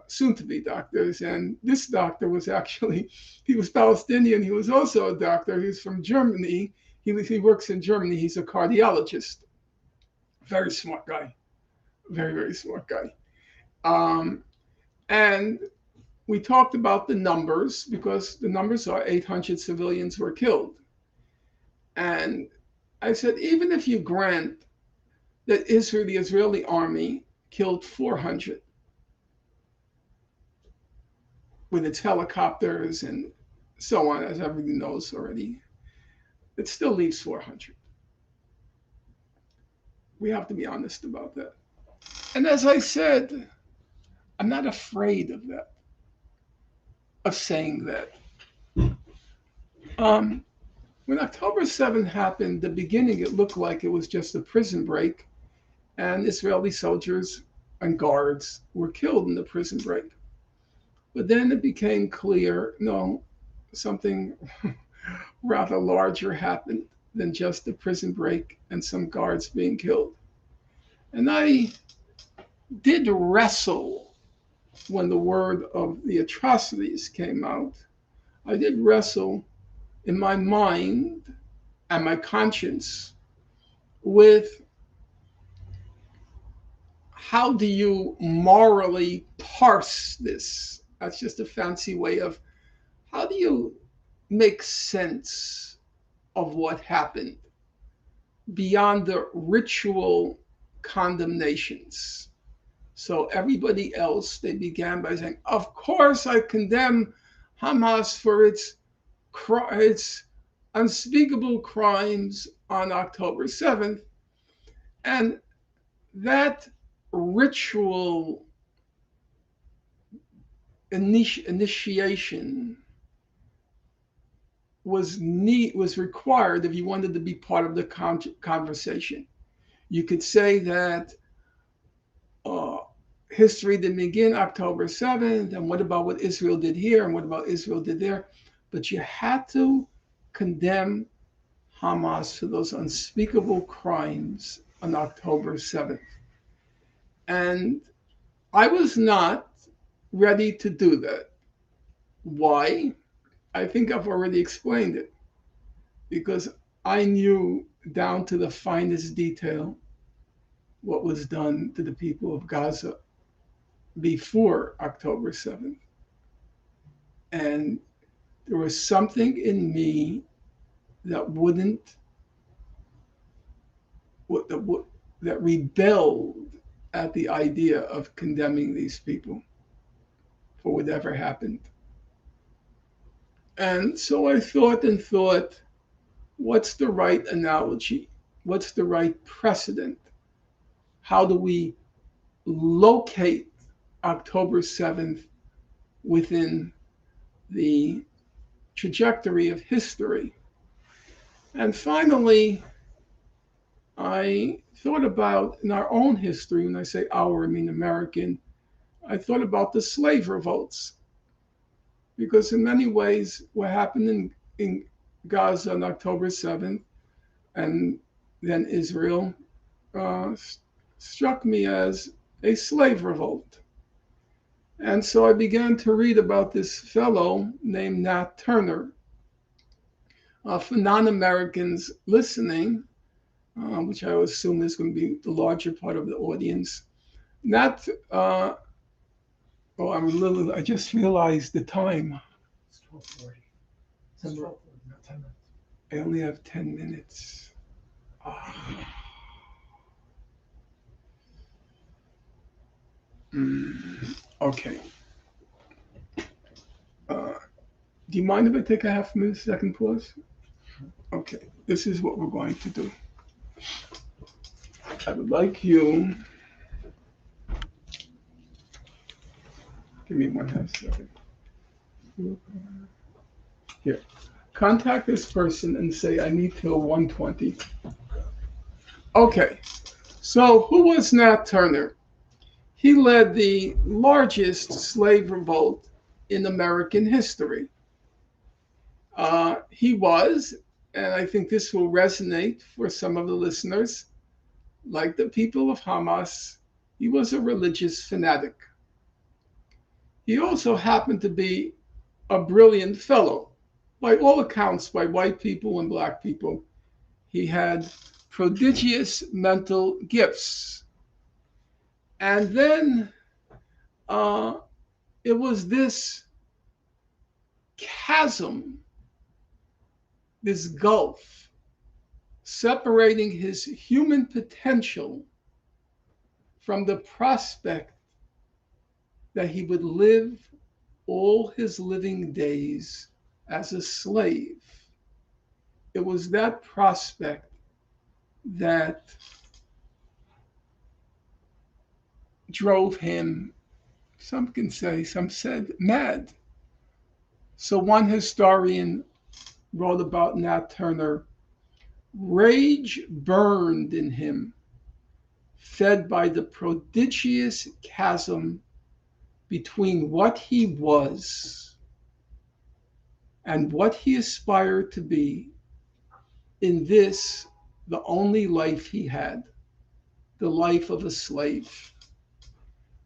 soon-to-be doctors, and this doctor was actually, he was Palestinian, he was also a doctor, he's from Germany, he works in Germany, he's a cardiologist, very smart guy, very, very smart guy. And we talked about the numbers because the numbers are 800 civilians were killed. And I said, even if you grant that the Israeli army killed 400 with its helicopters and so on, as everybody knows already, it still leaves 400. We have to be honest about that. And as I said, I'm not afraid of that, of saying that. When October 7th happened, the beginning, it looked like it was just a prison break, and Israeli soldiers and guards were killed in the prison break. But then it became clear, no, something rather larger happened. than just a prison break and some guards being killed. And I did wrestle when the word of the atrocities came out. I did wrestle in my mind and my conscience with how do you morally parse this? That's just a fancy way of how do you make sense of what happened beyond the ritual condemnations. So everybody else, they began by saying, of course I condemn Hamas for its unspeakable crimes on October 7th. And that ritual initiation was required if you wanted to be part of the conversation. You could say that history didn't begin October 7th, and what about what Israel did here, and what about Israel did there? But you had to condemn Hamas for those unspeakable crimes on October 7th. And I was not ready to do that. Why? I think I've already explained it. Because I knew down to the finest detail what was done to the people of Gaza before October 7th. And there was something in me that that rebelled at the idea of condemning these people for whatever happened. And so I thought and thought, what's the right analogy? What's the right precedent? How do we locate October 7th within the trajectory of history? And finally, I thought about in our own history, when I say our, I mean American, I thought about the slave revolts. Because in many ways, what happened in Gaza on October 7th and then Israel struck me as a slave revolt. And so I began to read about this fellow named Nat Turner. For non-Americans listening, which I assume is going to be the larger part of the audience, Nat, I just realized the time. It's 12:40. It's 12:40, not 10 minutes. I only have 10 minutes. Okay. Do you mind if I take a half minute second pause? Okay, this is what we're going to do. I would like you, give me 1/2 second. Here, contact this person and say I need till 1:20. Okay, so who was Nat Turner? He led the largest slave revolt in American history. He was, and I think this will resonate for some of the listeners, like the people of Hamas, he was a religious fanatic. He also happened to be a brilliant fellow. By all accounts, by white people and black people, he had prodigious mental gifts. And then it was this chasm, this gulf, separating his human potential from the prospect that he would live all his living days as a slave. It was that prospect that drove him, some can say, some said, mad. So one historian wrote about Nat Turner, rage burned in him, fed by the prodigious chasm between what he was and what he aspired to be, in this, the only life he had, the life of a slave.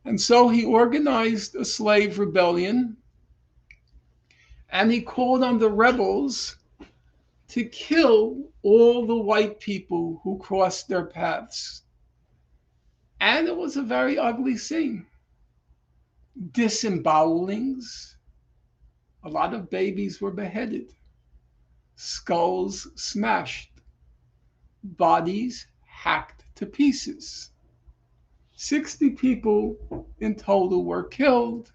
And so he organized a slave rebellion and he called on the rebels to kill all the white people who crossed their paths. And it was a very ugly scene. Disembowelings, a lot of babies were beheaded, skulls smashed, bodies hacked to pieces. 60 people in total were killed,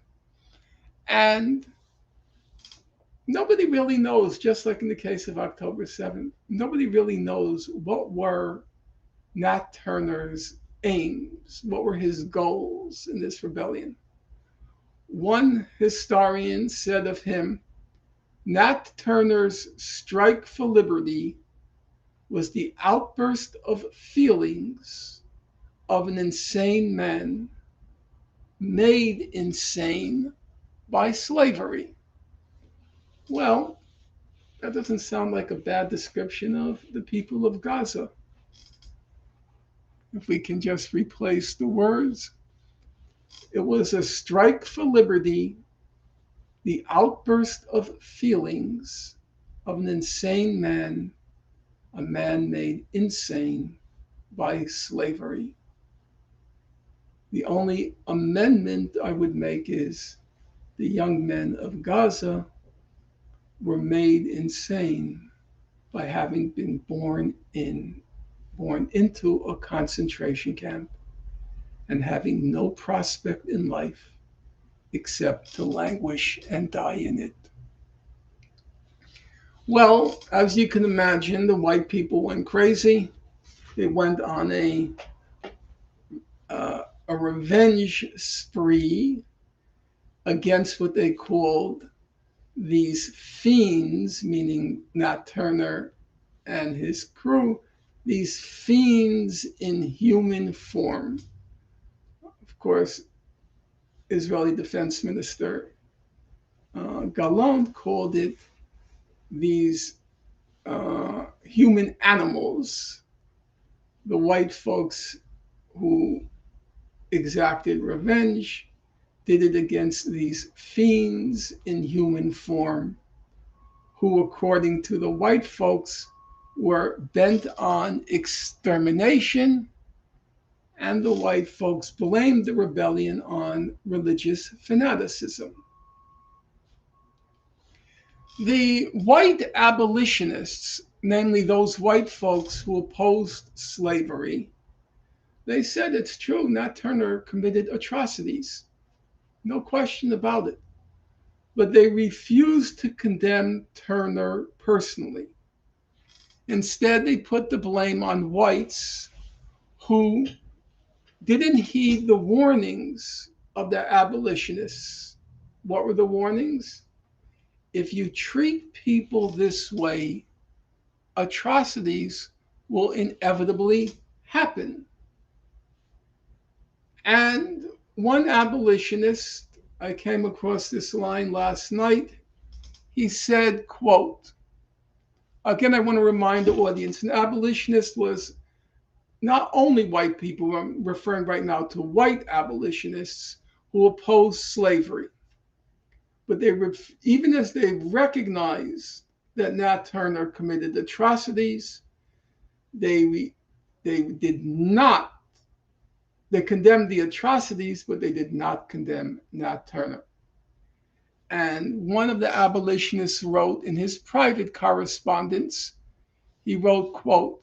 and nobody really knows, just like in the case of October 7th, nobody really knows what were Nat Turner's aims, what were his goals in this rebellion. One historian said of him, Nat Turner's strike for liberty was the outburst of feelings of an insane man made insane by slavery. Well, that doesn't sound like a bad description of the people of Gaza. If we can just replace the words, it was a strike for liberty, the outburst of feelings of an insane man, a man made insane by slavery. The only amendment I would make is the young men of Gaza were made insane by having been born into a concentration camp and having no prospect in life except to languish and die in it. Well, as you can imagine, the white people went crazy. They went on a revenge spree against what they called these fiends, meaning Nat Turner and his crew, these fiends in human form. Of course, Israeli Defense Minister Gallant called it these human animals. The white folks who exacted revenge did it against these fiends in human form, who, according to the white folks, were bent on extermination, and the white folks blamed the rebellion on religious fanaticism. The white abolitionists, namely those white folks who opposed slavery, they said it's true, Nat Turner committed atrocities, no question about it. But they refused to condemn Turner personally. Instead, they put the blame on whites who didn't heed the warnings of the abolitionists. What were the warnings? If you treat people this way, atrocities will inevitably happen. And one abolitionist, I came across this line last night, he said, quote, again, I want to remind the audience, an abolitionist was not only white people, I'm referring right now to white abolitionists who opposed slavery. But even as they recognized that Nat Turner committed atrocities, they did not, they condemned the atrocities, but they did not condemn Nat Turner. And one of the abolitionists wrote in his private correspondence, he wrote, quote,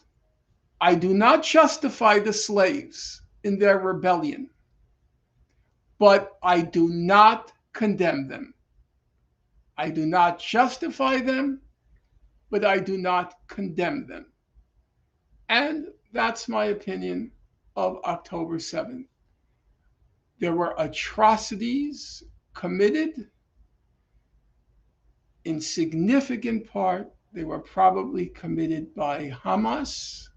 I do not justify the slaves in their rebellion, but I do not condemn them. I do not justify them, but I do not condemn them. And that's my opinion of October 7th. There were atrocities committed. In significant part, they were probably committed by Hamas.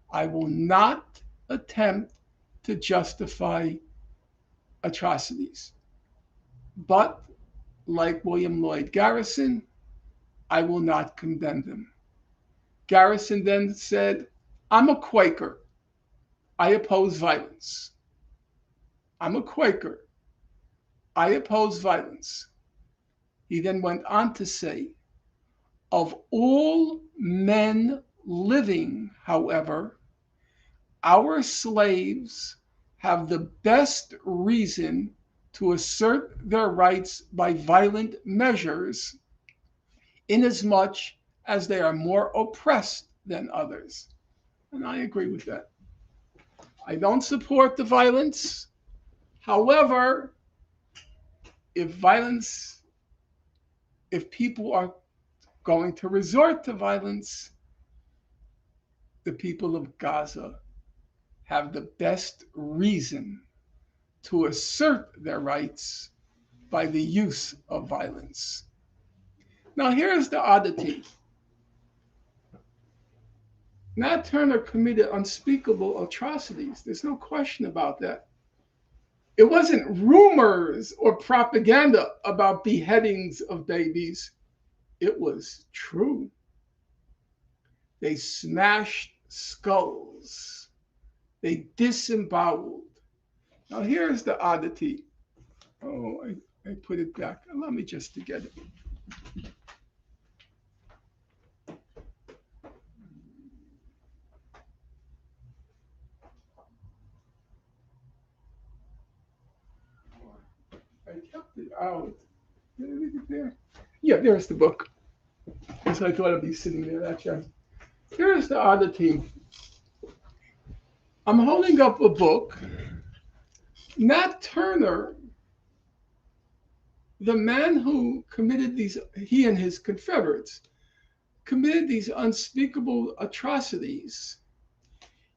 I will not attempt to justify atrocities. But like William Lloyd Garrison, I will not condemn them. Garrison then said, I'm a Quaker. I oppose violence. I'm a Quaker. I oppose violence. He then went on to say, of all men living, however, our slaves have the best reason to assert their rights by violent measures, inasmuch as they are more oppressed than others. And I agree with that. I don't support the violence. However, if violence, if people are going to resort to violence, the people of Gaza have the best reason to assert their rights by the use of violence. Now, here's the oddity. Nat Turner committed unspeakable atrocities. There's no question about that. It wasn't rumors or propaganda about beheadings of babies. It was true. They smashed skulls. They disemboweled. Now, here's the oddity. Oh, I put it back. Allow me just to get it. I kept it out. Did I leave it there? Yeah, there's the book. So I thought it'd be sitting there. That's right. Here's the oddity. I'm holding up a book. Nat Turner, the man who committed these, he and his Confederates committed these unspeakable atrocities,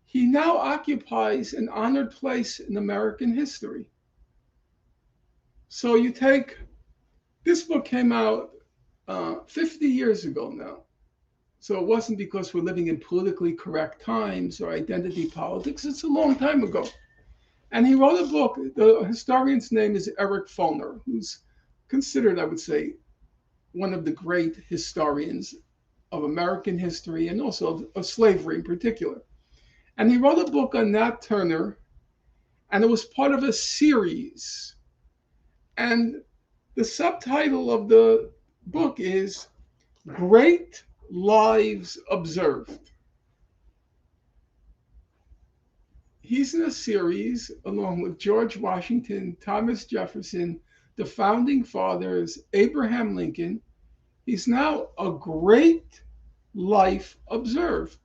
he now occupies an honored place in American history. So you take, this book came out 50 years ago now. So it wasn't because we're living in politically correct times or identity politics. It's a long time ago. And he wrote a book. The historian's name is Eric Foner, who's considered, I would say, one of the great historians of American history and also of slavery in particular. And he wrote a book on Nat Turner, and it was part of a series. And the subtitle of the book is Great Lives Observed. He's in a series along with George Washington, Thomas Jefferson, the founding fathers, Abraham Lincoln. He's now a great life observed.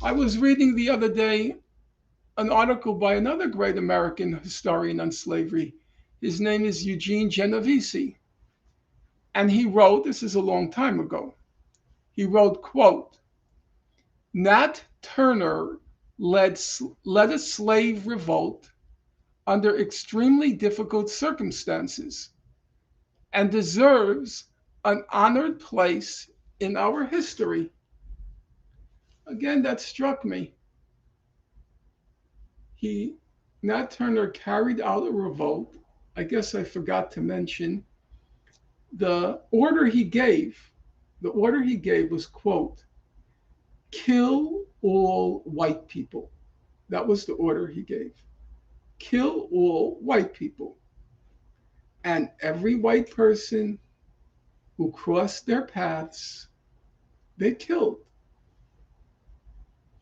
I was reading the other day an article by another great American historian on slavery. His name is Eugene Genovese. And he wrote, this is a long time ago, he wrote, quote, Nat Turner led a slave revolt under extremely difficult circumstances and deserves an honored place in our history. Again, that struck me. Nat Turner carried out a revolt. I guess I forgot to mention the order he gave. The order he gave was, quote, kill all white people. That was the order he gave. Kill all white people. And every white person who crossed their paths, they killed.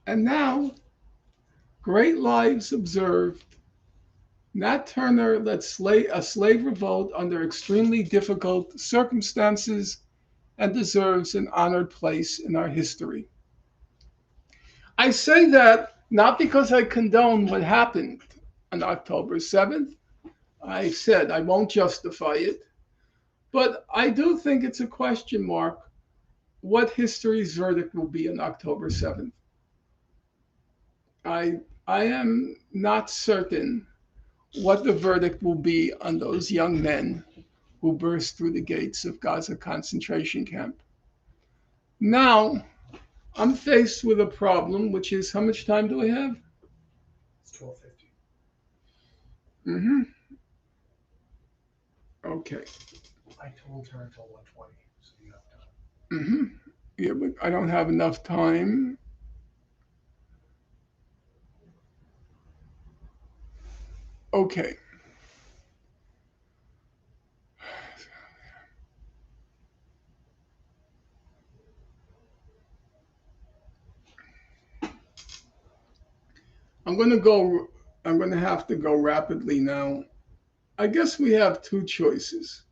And now, great lives observed. Nat Turner led a slave revolt under extremely difficult circumstances and deserves an honored place in our history. I say that not because I condone what happened on October 7th. I said I won't justify it, but I do think it's a question mark what history's verdict will be on October 7th. I am not certain what the verdict will be on those young men who burst through the gates of Gaza concentration camp. Now, I'm faced with a problem, which is how much time do I have? It's 12:50. Mm-hmm. Okay. I told her until 1:20, so you have time. Mm-hmm. Yeah, but I don't have enough time. Okay. I'm going to go, I'm going to have to go rapidly now. I guess we have two choices.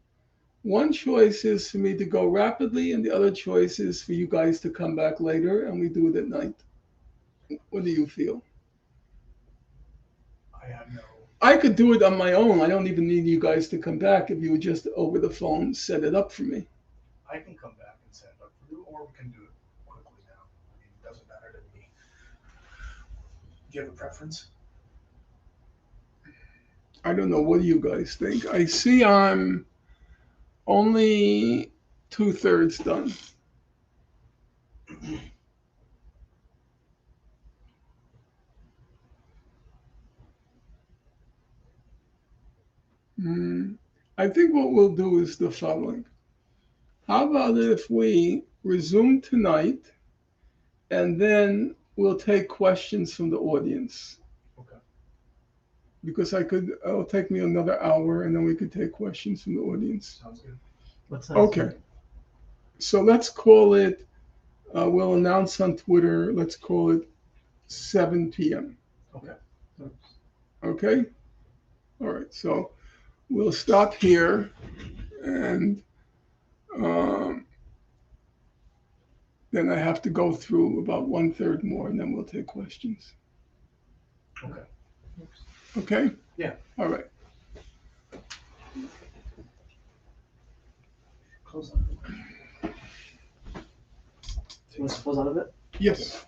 One choice is for me to go rapidly, and the other choice is for you guys to come back later and we do it at night. What do you feel? I have no. I could do it on my own. I don't even need you guys to come back if you would just over the phone set it up for me. I can come back and set it up for you, or we can do it quickly now. I mean, it doesn't matter to me. Do you have a preference? I don't know. What do you guys think? I see I'm only 2/3 done. Hmm. I think what we'll do is the following. How about if we resume tonight and then we'll take questions from the audience? Okay. Because it'll take me another hour and then we could take questions from the audience. Sounds good. What time? Okay. So let's call it, we'll announce on Twitter, let's call it 7 p.m. Okay. Okay? All right. So we'll stop here and um, then I have to go through about 1/3 more and then we'll take questions. Okay. Okay? Yeah. All right. Close out. You want us to close out of it? Yes, please.